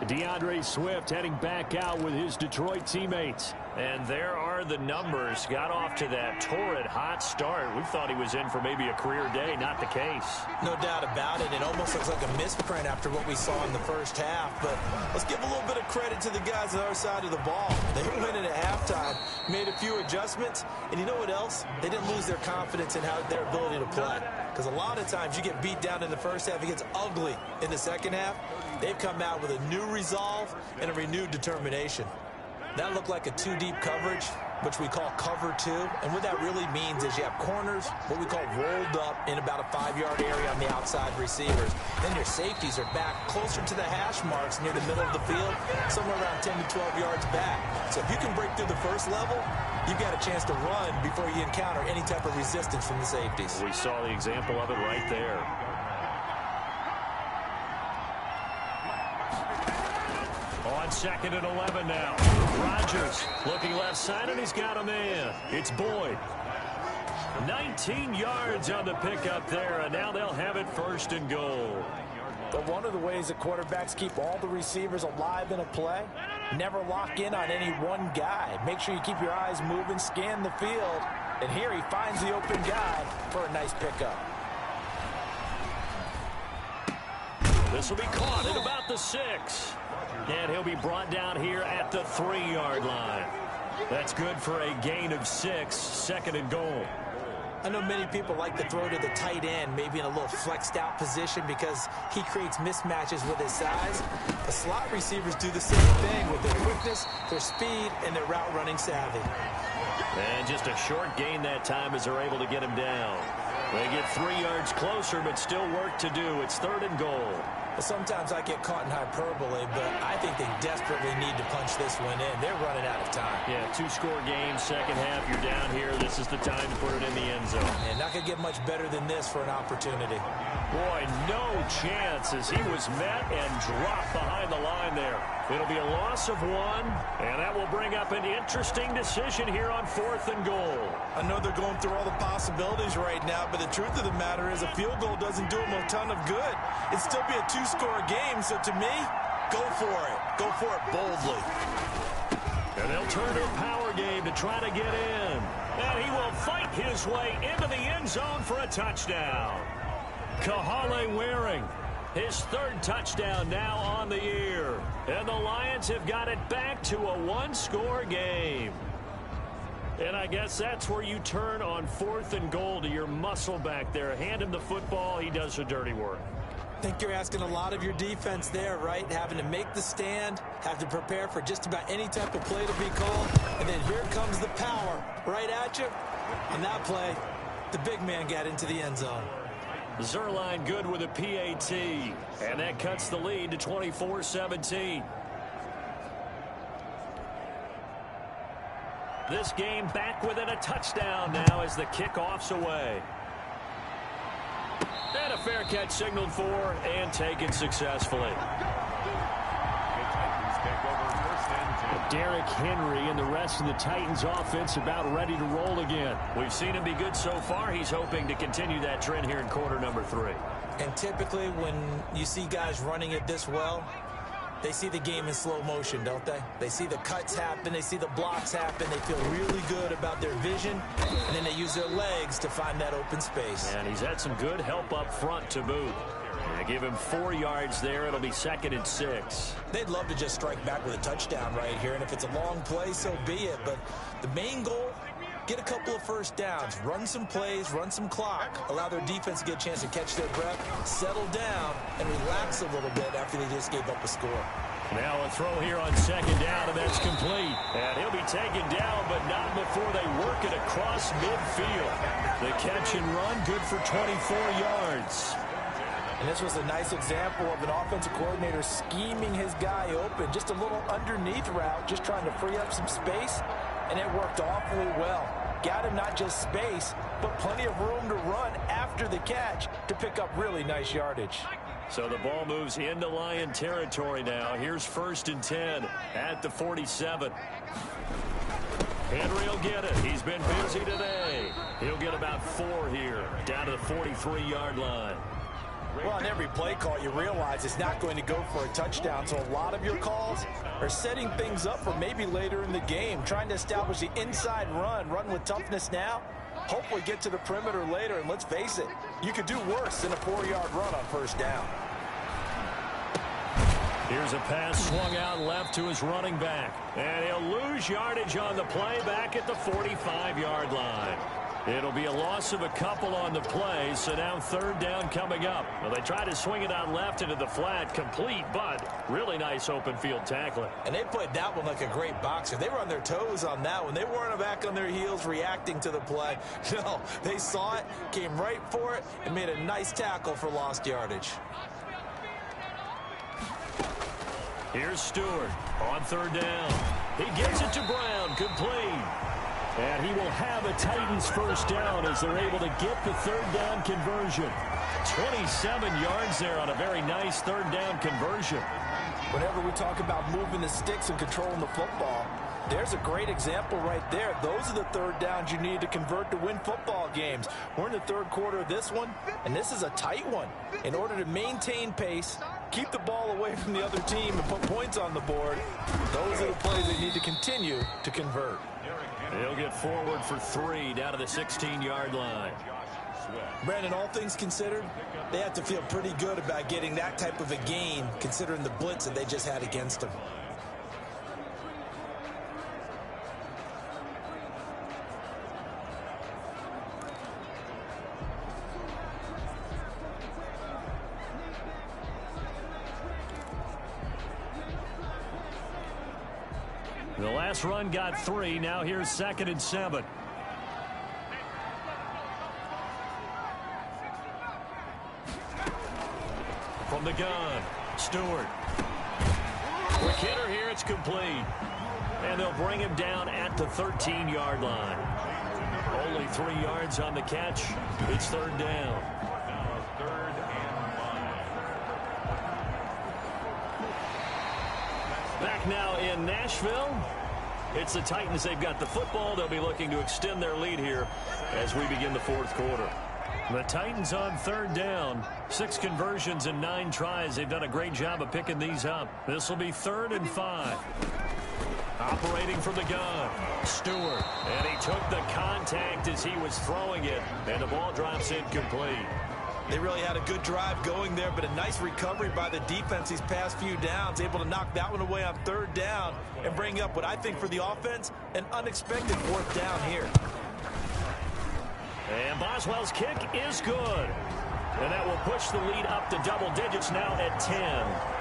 DeAndre Swift heading back out with his Detroit teammates. And there are the numbers. Got off to that torrid hot start. We thought he was in for maybe a career day. Not the case. No doubt about it. It almost looks like a misprint after what we saw in the first half. But let's give a little bit of credit to the guys on the other side of the ball. They were winning at halftime, made a few adjustments. And you know what else? They didn't lose their confidence in their ability to play. Because a lot of times you get beat down in the first half. It gets ugly in the second half. They've come out with a new resolve and a renewed determination. That looked like a 2-deep coverage, which we call cover 2. And what that really means is you have corners, what we call rolled up in about a 5-yard area on the outside receivers. Then your safeties are back closer to the hash marks near the middle of the field, somewhere around 10 to 12 yards back. So if you can break through the first level, you've got a chance to run before you encounter any type of resistance from the safeties. We saw the example of it right there. On 2nd and 11 now. Rodgers looking left side, and he's got a man. It's Boyd. 19 yards on the pickup there, and now they'll have it 1st and goal. But one of the ways that quarterbacks keep all the receivers alive in a play, never lock in on any one guy. Make sure you keep your eyes moving, scan the field, and here he finds the open guy for a nice pickup. This will be caught at about the 6. And he'll be brought down here at the 3-yard line. That's good for a gain of 6, 2nd and goal. I know many people like to throw to the tight end, maybe in a little flexed out position because he creates mismatches with his size. The slot receivers do the same thing with their quickness, their speed, and their route running savvy. And just a short gain that time as they're able to get him down. They get 3 yards closer, but still work to do. It's 3rd and goal. Well, sometimes I get caught in hyperbole, but I think they desperately need to punch this one in. They're running out of time. Yeah, 2-score game, second half. You're down here. This is the time to put it in the end zone. And not going to get much better than this for an opportunity. Boy, no chance as he was met and dropped behind the line there. It'll be a loss of 1, and that will bring up an interesting decision here on 4th and goal. I know they're going through all the possibilities right now, but the truth of the matter is a field goal doesn't do them a ton of good. It'd still be a 2-score game, so to me, go for it. Go for it boldly. And they'll turn to a power game to try to get in. And he will fight his way into the end zone for a touchdown. Kahale Waring, his 3rd touchdown now on the year. And the Lions have got it back to a 1-score game. And I guess that's where you turn on 4th and goal to your muscle back there. Hand him the football. He does the dirty work. I think you're asking a lot of your defense there, right? Having to make the stand, have to prepare for just about any type of play to be called. And then here comes the power right at you. On that play, the big man got into the end zone. Zerline good with a PAT. And that cuts the lead to 24-17. This game back within a touchdown now as the kickoff's away. And a fair catch signaled for and taken successfully. Derrick Henry and the rest of the Titans offense about ready to roll again. We've seen him be good so far. He's hoping to continue that trend here in quarter number 3. And typically when you see guys running it this well, they see the game in slow motion, don't they? They see the cuts happen. They see the blocks happen. They feel really good about their vision. And then they use their legs to find that open space. And he's had some good help up front to boot. They give him 4 yards there. It'll be 2nd and 6. They'd love to just strike back with a touchdown right here. And if it's a long play, so be it. But the main goal, get a couple of first downs, run some plays, run some clock, allow their defense to get a chance to catch their breath, settle down, and relax a little bit after they just gave up a score. Now a throw here on second down, and that's complete. And he'll be taken down, but not before they work it across midfield. The catch and run, good for 24 yards. And this was a nice example of an offensive coordinator scheming his guy open. Just a little underneath route, just trying to free up some space, and it worked awfully well. Got him not just space, but plenty of room to run after the catch to pick up really nice yardage. So the ball moves into Lion territory now. Here's 1st and 10 at the 47. Henry will get it. He's been busy today. He'll get about 4 here, down to the 43-yard line. Well, on every play call, you realize it's not going to go for a touchdown, so a lot of your calls are setting things up for maybe later in the game, trying to establish the inside run with toughness now, hopefully get to the perimeter later, and let's face it, you could do worse than a 4-yard run on 1st down. Here's a pass swung out left to his running back, and he'll lose yardage on the play back at the 45-yard line. It'll be a loss of a couple on the play, so now 3rd down coming up. Well, they try to swing it out left into the flat, complete, but really nice open field tackling. And they played that one like a great boxer. They were on their toes on that one. They weren't back on their heels reacting to the play. No, they saw it, came right for it, and made a nice tackle for lost yardage. Here's Stewart on 3rd down. He gives it to Brown, complete. And he will have a Titans 1st down as they're able to get the 3rd down conversion. 27 yards there on a very nice 3rd down conversion. Whenever we talk about moving the sticks and controlling the football, there's a great example right there. Those are the 3rd downs you need to convert to win football games. We're in the 3rd quarter of this one, and this is a tight one. In order to maintain pace, keep the ball away from the other team, and put points on the board, those are the plays they need to continue to convert. He'll get forward for 3 down to the 16-yard line. Brandon, all things considered, they have to feel pretty good about getting that type of a gain, considering the blitz that they just had against them. The last run got 3. Now here's 2nd and 7. From the gun, Stewart. Quick hitter here, it's complete. And they'll bring him down at the 13-yard line. Only 3 yards on the catch. It's 3rd down. Back now in Nashville. It's the Titans. They've got the football. They'll be looking to extend their lead here as we begin the 4th quarter. The Titans on 3rd down. 6 conversions and 9 tries. They've done a great job of picking these up. This will be 3rd and 5. Operating from the gun, Stewart. And he took the contact as he was throwing it. And the ball drops incomplete. They really had a good drive going there, but a nice recovery by the defense these past few downs, able to knock that one away on 3rd down and bring up what I think for the offense, an unexpected 4th down here. And Boswell's kick is good. And that will push the lead up to double digits now at 10.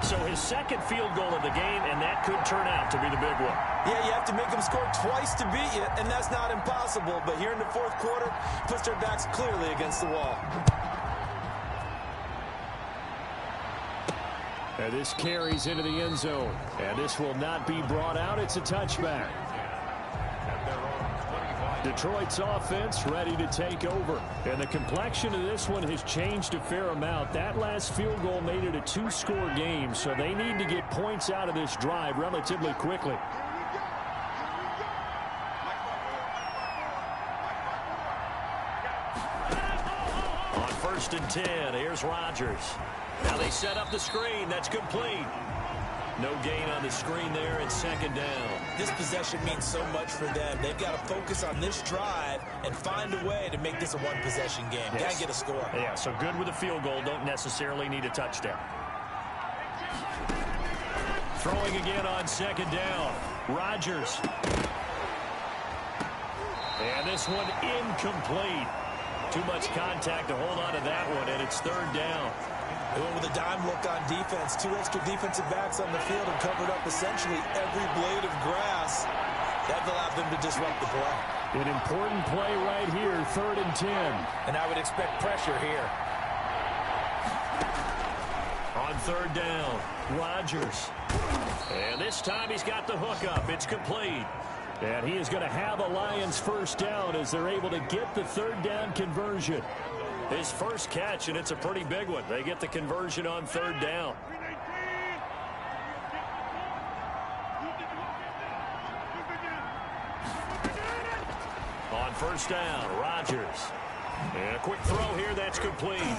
So his 2nd field goal of the game, and that could turn out to be the big one. Yeah, you have to make them score twice to beat you, and that's not impossible. But here in the 4th quarter, puts their backs clearly against the wall. And this carries into the end zone. And this will not be brought out. It's a touchback. Detroit's offense ready to take over. And the complexion of this one has changed a fair amount. That last field goal made it a 2-score game, so they need to get points out of this drive relatively quickly. On 1st and 10, here's Rodgers. Now they set up the screen. That's complete. No gain on the screen there at 2nd down. This possession means so much for them. They've got to focus on this drive and find a way to make this a 1-possession game. Yes. Got to get a score. Yeah, so good with a field goal. Don't necessarily need a touchdown. Throwing again on 2nd down. Rodgers. And this one incomplete. Too much contact to hold on to that one, and it's 3rd down. They went with a dime look on defense. 2 extra defensive backs on the field and covered up essentially every blade of grass. That allowed them to disrupt the play. An important play right here, 3rd and 10. And I would expect pressure here. On 3rd down, Rodgers. And this time he's got the hook up. It's complete. And he is going to have a Lions first down as they're able to get the 3rd down conversion. His first catch, and it's a pretty big one. They get the conversion on 3rd down. On 1st down, Rodgers. And a quick throw here that's complete.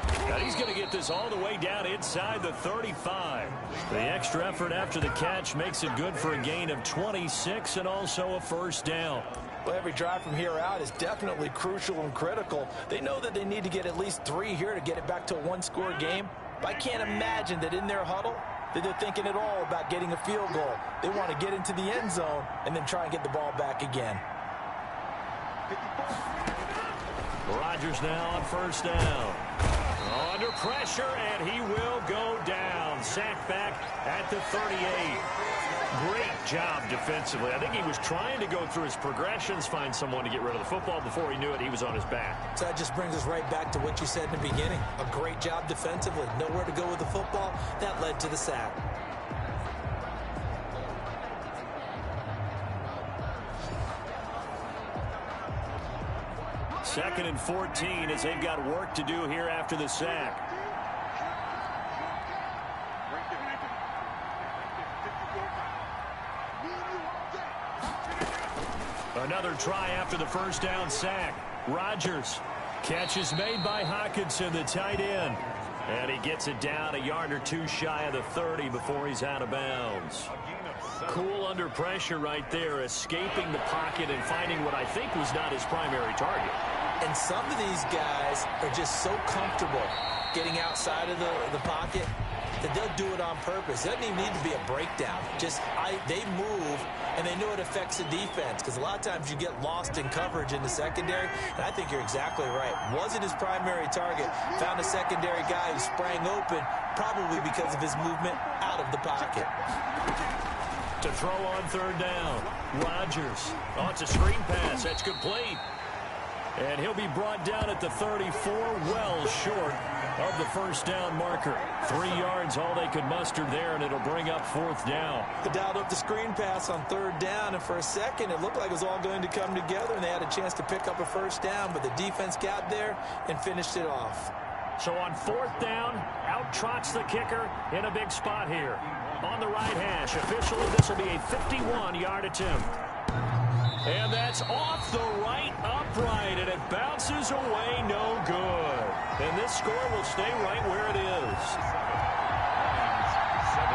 And he's going to get this all the way down inside the 35. The extra effort after the catch makes it good for a gain of 26 and also a first down. Well, every drive from here out is definitely crucial and critical. They know that they need to get at least 3 here to get it back to a 1-score game. But I can't imagine that in their huddle that they're thinking at all about getting a field goal. They want to get into the end zone and then try and get the ball back again. Rodgers now on 1st down. Under pressure, and he will go down. Sacked back at the 38. Great job defensively. I think he was trying to go through his progressions, find someone to get rid of the football. Before he knew it, he was on his back. So that just brings us right back to what you said in the beginning. A great job defensively. Nowhere to go with the football. That led to the sack. Second and 14 as they've got work to do here after the sack. Another try after the first down sack. Rodgers. Catch is made by Hockenson, the tight end. And he gets it down a yard or 2 shy of the 30 before he's out of bounds. Cool under pressure right there, escaping the pocket and finding what I think was not his primary target. And some of these guys are just so comfortable getting outside of the pocket that they'll do it on purpose. It doesn't even need to be a breakdown. They move, and they know it affects the defense because a lot of times you get lost in coverage in the secondary, and I think you're exactly right. Wasn't his primary target. Found a secondary guy who sprang open, probably because of his movement out of the pocket. To throw on 3rd down, Rodgers. Oh, it's a screen pass. That's complete. And he'll be brought down at the 34, well short of the first down marker. 3 yards, all they could muster there, and it'll bring up 4th down. They dialed up the screen pass on 3rd down, and for a second it looked like it was all going to come together, and they had a chance to pick up a first down, but the defense got there and finished it off. So on 4th down, out trots the kicker in a big spot here. On the right hash, officially this will be a 51-yard attempt. And that's off the right upright, and it bounces away no good. And this score will stay right where it is. 17.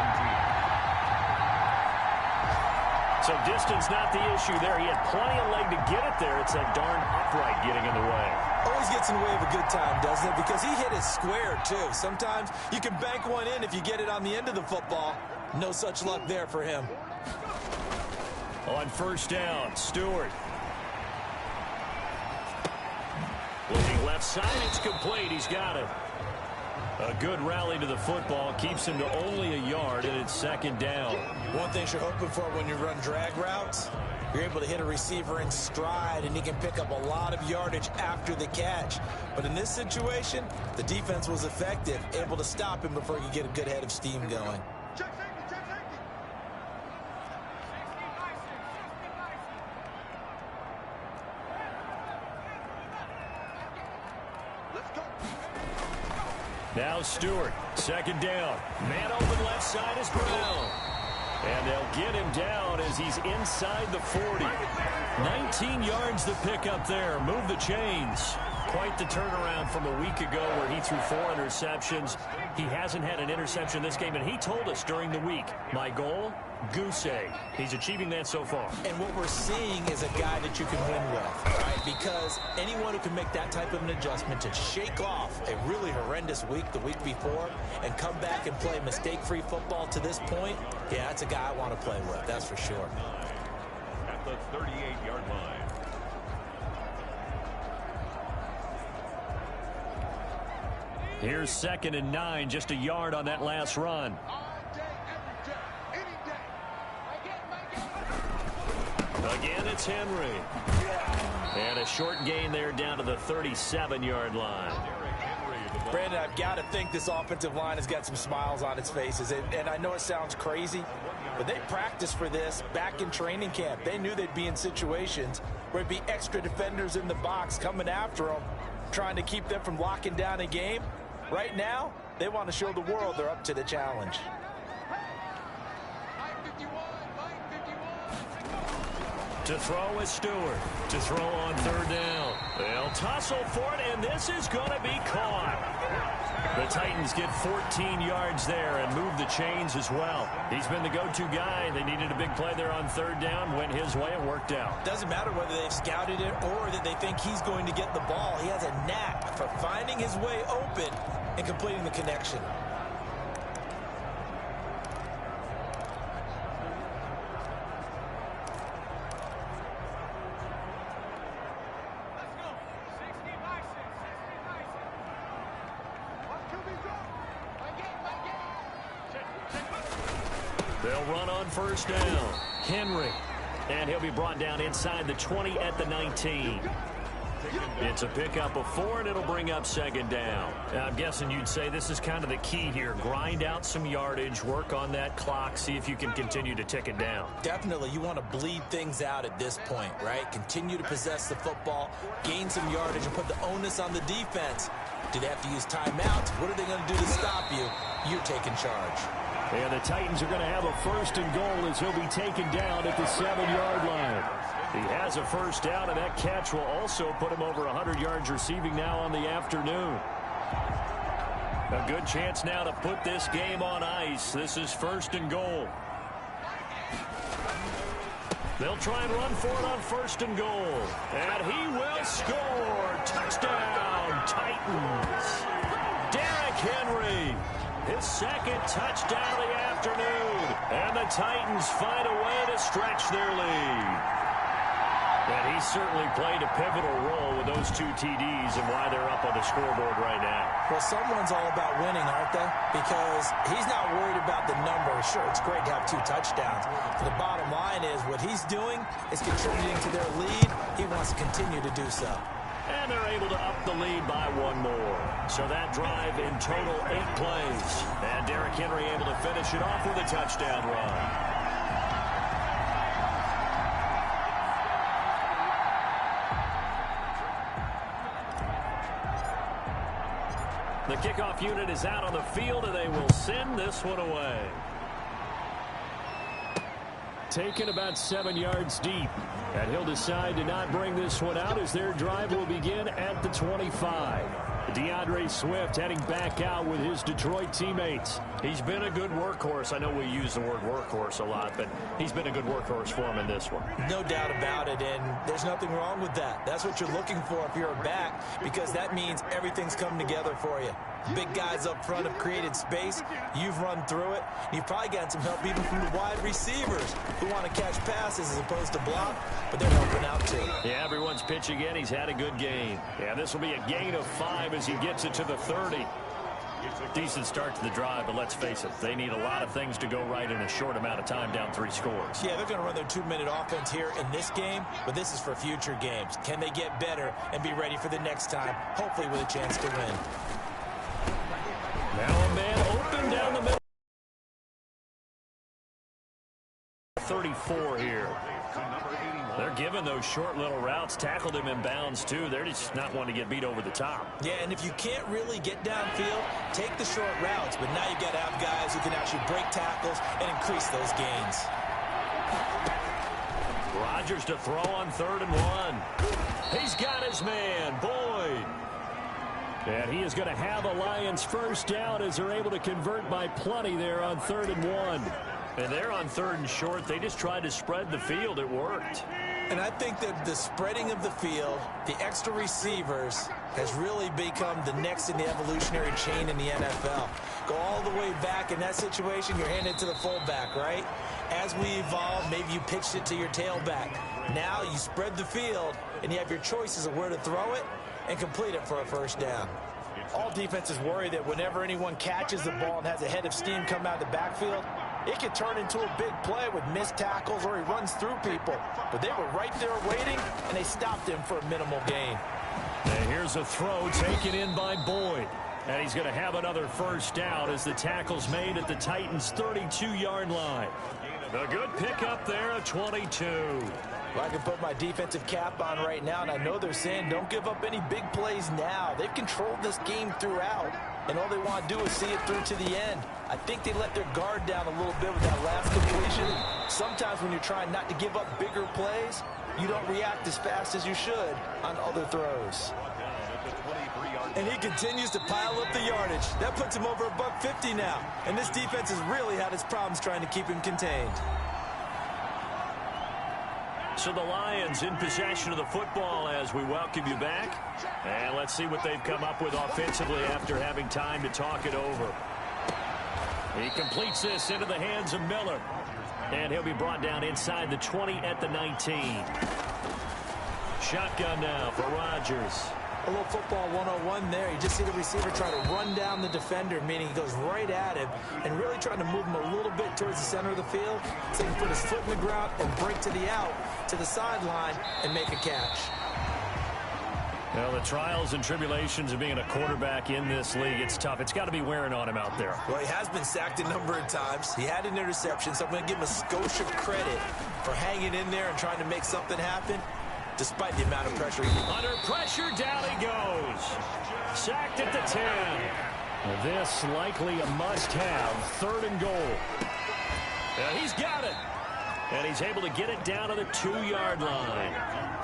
So distance not the issue there. He had plenty of leg to get it there. It's that darn upright getting in the way. Always gets in the way of a good time, doesn't it? Because he hit it square, too. Sometimes you can bank one in if you get it on the end of the football. No such luck there for him. On 1st down, Stewart. Looking left side, it's complete. He's got it. A good rally to the football keeps him to only a yard, and it's 2nd down. One thing you're hoping for when you run drag routes, you're able to hit a receiver in stride, and he can pick up a lot of yardage after the catch. But in this situation, the defense was effective, able to stop him before he could get a good head of steam going. Now Stewart, 2nd down. Man open left side is Brown. And they'll get him down as he's inside the 40. 19 yards to pick up there. Move the chains. Quite the turnaround from a week ago where he threw 4 interceptions. He hasn't had an interception this game, and he told us during the week, my goal, goose egg. He's achieving that so far. And what we're seeing is a guy that you can win with, right? Because anyone who can make that type of an adjustment to shake off a really horrendous week the week before and come back and play mistake-free football to this point, yeah, that's a guy I want to play with, that's for sure. At the 38-yard line. Here's 2nd and 9, just a yard on that last run. Again, it's Henry. And a short gain there down to the 37-yard line. Brandon, I've got to think this offensive line has got some smiles on its faces. And I know it sounds crazy, but they practiced for this back in training camp. They knew they'd be in situations where there'd be extra defenders in the box coming after them, trying to keep them from locking down a game. Right now, they want to show the world they're up to the challenge. To throw is Stewart. To throw on 3rd down. They'll tussle for it, and this is going to be caught. The Titans get 14 yards there and move the chains as well. He's been the go-to guy. They needed a big play there on 3rd down. Went his way and worked out. Doesn't matter whether they've scouted it or that they think he's going to get the ball. He has a knack for finding his way open and completing the connection. They'll run on 1st down. Henry. And he'll be brought down inside the 20 at the 19. It's a pickup of 4, and it'll bring up 2nd down. I'm guessing you'd say this is kind of the key here. Grind out some yardage, work on that clock, see if you can continue to tick it down. Definitely, you want to bleed things out at this point, right? Continue to possess the football, gain some yardage, and put the onus on the defense. Do they have to use timeouts? What are they going to do to stop you? You're taking charge. And the Titans are going to have a 1st and goal as he'll be taken down at the 7-yard line. He has a 1st down, and that catch will also put him over 100 yards receiving now on the afternoon. A good chance now to put this game on ice. This is 1st and goal. They'll try and run for it on 1st and goal. And he will score. Touchdown, Titans. Derrick Henry. His 2nd touchdown of the afternoon. And the Titans find a way to stretch their lead. And he certainly played a pivotal role with those 2 TDs and why they're up on the scoreboard right now. Well, someone's all about winning, aren't they? Because he's not worried about the number. Sure, it's great to have 2 touchdowns. But the bottom line is what he's doing is contributing to their lead. He wants to continue to do so. And they're able to up the lead by 1 more. So that drive in total 8 plays. And Derrick Henry able to finish it off with a touchdown run. The kickoff unit is out on the field, and they will send this one away. Taken about 7 yards deep. And he'll decide to not bring this one out as their drive will begin at the 25. DeAndre Swift heading back out with his Detroit teammates. He's been a good workhorse. I know we use the word workhorse a lot, but he's been a good workhorse for him in this one. No doubt about it, and there's nothing wrong with that. That's what you're looking for if you're a back, because that means everything's come together for you. Big guys up front have created space. You've run through it. You've probably gotten some help even from the wide receivers who want to catch passes as opposed to block, but they're helping out too. Yeah, everyone's pitching in. He's had a good game. Yeah, this will be a gain of 5 as he gets it to the 30. Decent start to the drive, but let's face it, they need a lot of things to go right in a short amount of time down 3 scores. Yeah, they're going to run their 2-minute offense here in this game, but this is for future games. Can they get better and be ready for the next time, hopefully with a chance to win? Now a man open down the middle. 34 here. They're giving those short little routes. Tackled him in bounds, too. They're just not wanting to get beat over the top. Yeah, and if you can't really get downfield, take the short routes. But now you've got to have guys who can actually break tackles and increase those gains. Rodgers to throw on 3rd and 1. He's got his man, Boyd. And he is going to have a Lions 1st down as they're able to convert by plenty there on 3rd and 1. And they're on 3rd and short. They just tried to spread the field. It worked. And I think that the spreading of the field, the extra receivers, has really become the next in the evolutionary chain in the NFL. Go all the way back in that situation, you're handed to the fullback, right? As we evolve, maybe you pitched it to your tailback. Now you spread the field, and you have your choices of where to throw it and complete it for a 1st down. All defenses worry that whenever anyone catches the ball and has a head of steam come out of the backfield, it can turn into a big play with missed tackles or he runs through people. But they were right there waiting, and they stopped him for a minimal gain. And here's a throw taken in by Boyd. And he's going to have another first down as the tackle's made at the Titans' 32-yard line. A good pickup there, a 22. Well, I can put my defensive cap on right now, and I know they're saying don't give up any big plays now. They've controlled this game throughout, and all they want to do is see it through to the end. I think they let their guard down a little bit with that last completion. Sometimes when you're trying not to give up bigger plays, you don't react as fast as you should on other throws. And he continues to pile up the yardage. That puts him over $150 now. And this defense has really had its problems trying to keep him contained. So the Lions in possession of the football as we welcome you back. And let's see what they've come up with offensively after having time to talk it over. He completes this into the hands of Miller. And he'll be brought down inside the 20 at the 19. Shotgun now for Rodgers. A little football 101 there. You just see the receiver try to run down the defender, meaning he goes right at him and really trying to move him a little bit towards the center of the field so he can put his foot in the ground and break to the out, to the sideline, and make a catch. Well, the trials and tribulations of being a quarterback in this league, it's tough. It's got to be wearing on him out there. Well, he has been sacked a number of times. He had an interception, so I'm going to give him a skosh of credit for hanging in there and trying to make something happen, despite the amount of pressure. Under pressure, down he goes. Sacked at the 10. This likely a must-have, 3rd and goal. He's got it. And he's able to get it down to the 2-yard line.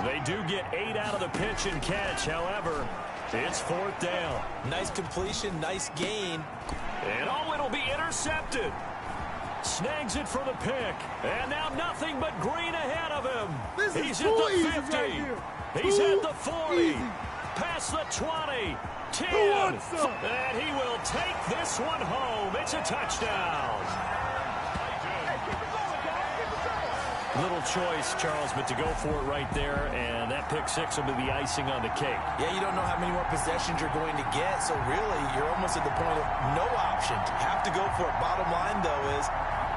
They do get 8 out of the pitch and catch. However, it's 4th down. Nice completion, nice gain. And it'll be intercepted. Snags it for the pick. And now nothing but green ahead of him. He's at the 50. He's at the 40. Past the 20. 10. And he will take this one home. It's a touchdown. Little choice, Charles, but to go for it right there, and that pick six will be the icing on the cake. Yeah, you don't know how many more possessions you're going to get, so really you're almost at the point of no option. Have to go for it. Bottom line, though, is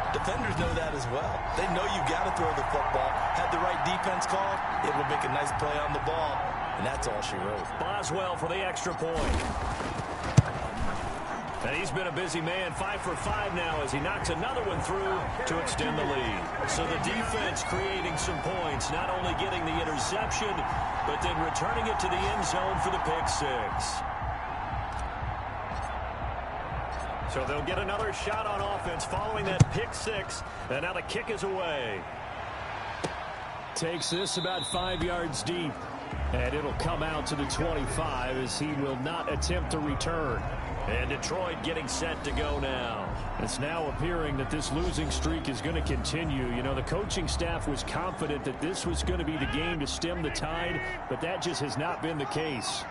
defenders know that as well. They know you've got to throw the football. Had the right defense call, it will make a nice play on the ball, and that's all she wrote. Boswell for the extra point. And he's been a busy man, 5 for 5 now as he knocks another one through to extend the lead. So the defense creating some points, not only getting the interception, but then returning it to the end zone for the pick six. So they'll get another shot on offense following that pick six, and now the kick is away. Takes this about 5 yards deep, and it'll come out to the 25 as he will not attempt to return. And Detroit getting set to go now. It's now appearing that this losing streak is going to continue. You know, the coaching staff was confident that this was going to be the game to stem the tide, but that just has not been the case.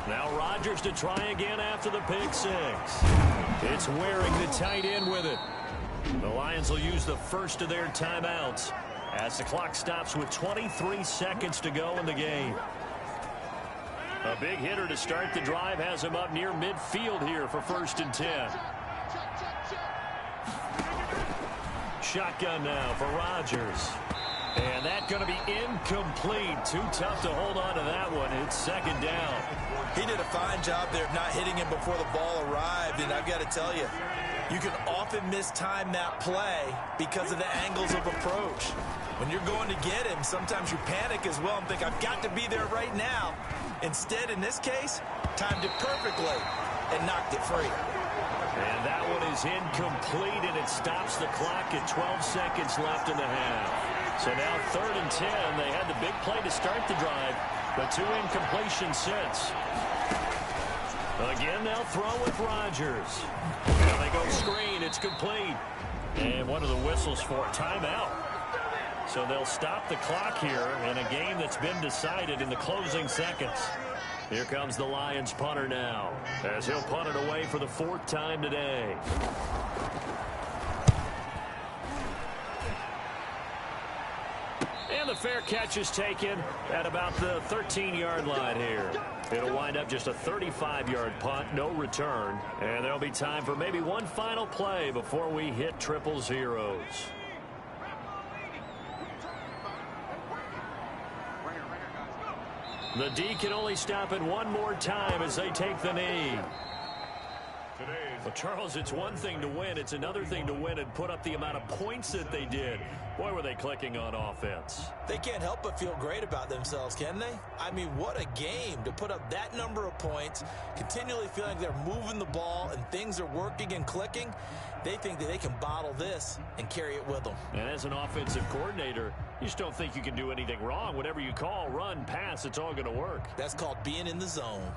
Now Rodgers to try again after the pick six. It's wearing the tight end with it. The Lions will use the first of their timeouts as the clock stops with 23 seconds to go in the game. A big hitter to start the drive has him up near midfield here for 1st and 10. Shotgun now for Rodgers. And that's going to be incomplete. Too tough to hold on to that one. It's 2nd down. He did a fine job there of not hitting him before the ball arrived, and I've got to tell you, you can often mistime that play because of the angles of approach. When you're going to get him, sometimes you panic as well and think, I've got to be there right now. Instead, in this case, timed it perfectly and knocked it free. And that one is incomplete, and it stops the clock at 12 seconds left in the half. So now 3rd and 10. They had the big play to start the drive, but 2 incompletions since. Again, they'll throw with Rodgers. Now they go screen. It's complete. And one of the whistles for a timeout. So they'll stop the clock here in a game that's been decided in the closing seconds. Here comes the Lions punter now as he'll punt it away for the 4th time today. fair catch is taken at about the 13-yard line here. It'll wind up just a 35-yard punt, no return. And there'll be time for maybe one final play before we hit triple zeros. The D can only stop it one more time as they take the knee. Well, Charles, it's one thing to win. It's another thing to win and put up the amount of points that they did. Boy, were they clicking on offense. They can't help but feel great about themselves, can they? I mean, what a game to put up that number of points, continually feeling like they're moving the ball and things are working and clicking. They think that they can bottle this and carry it with them. And as an offensive coordinator, you just don't think you can do anything wrong. Whatever you call, run, pass, it's all going to work. That's called being in the zone.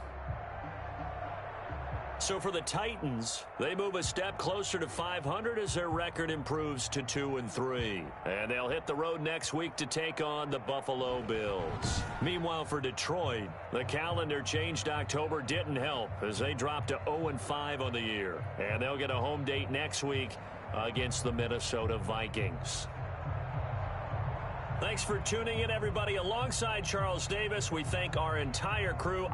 So for the Titans, they move a step closer to 500 as their record improves to 2-3. And they'll hit the road next week to take on the Buffalo Bills. Meanwhile, for Detroit, the calendar changed October didn't help as they dropped to 0-5 on the year. And they'll get a home date next week against the Minnesota Vikings. Thanks for tuning in, everybody. Alongside Charles Davis, we thank our entire crew.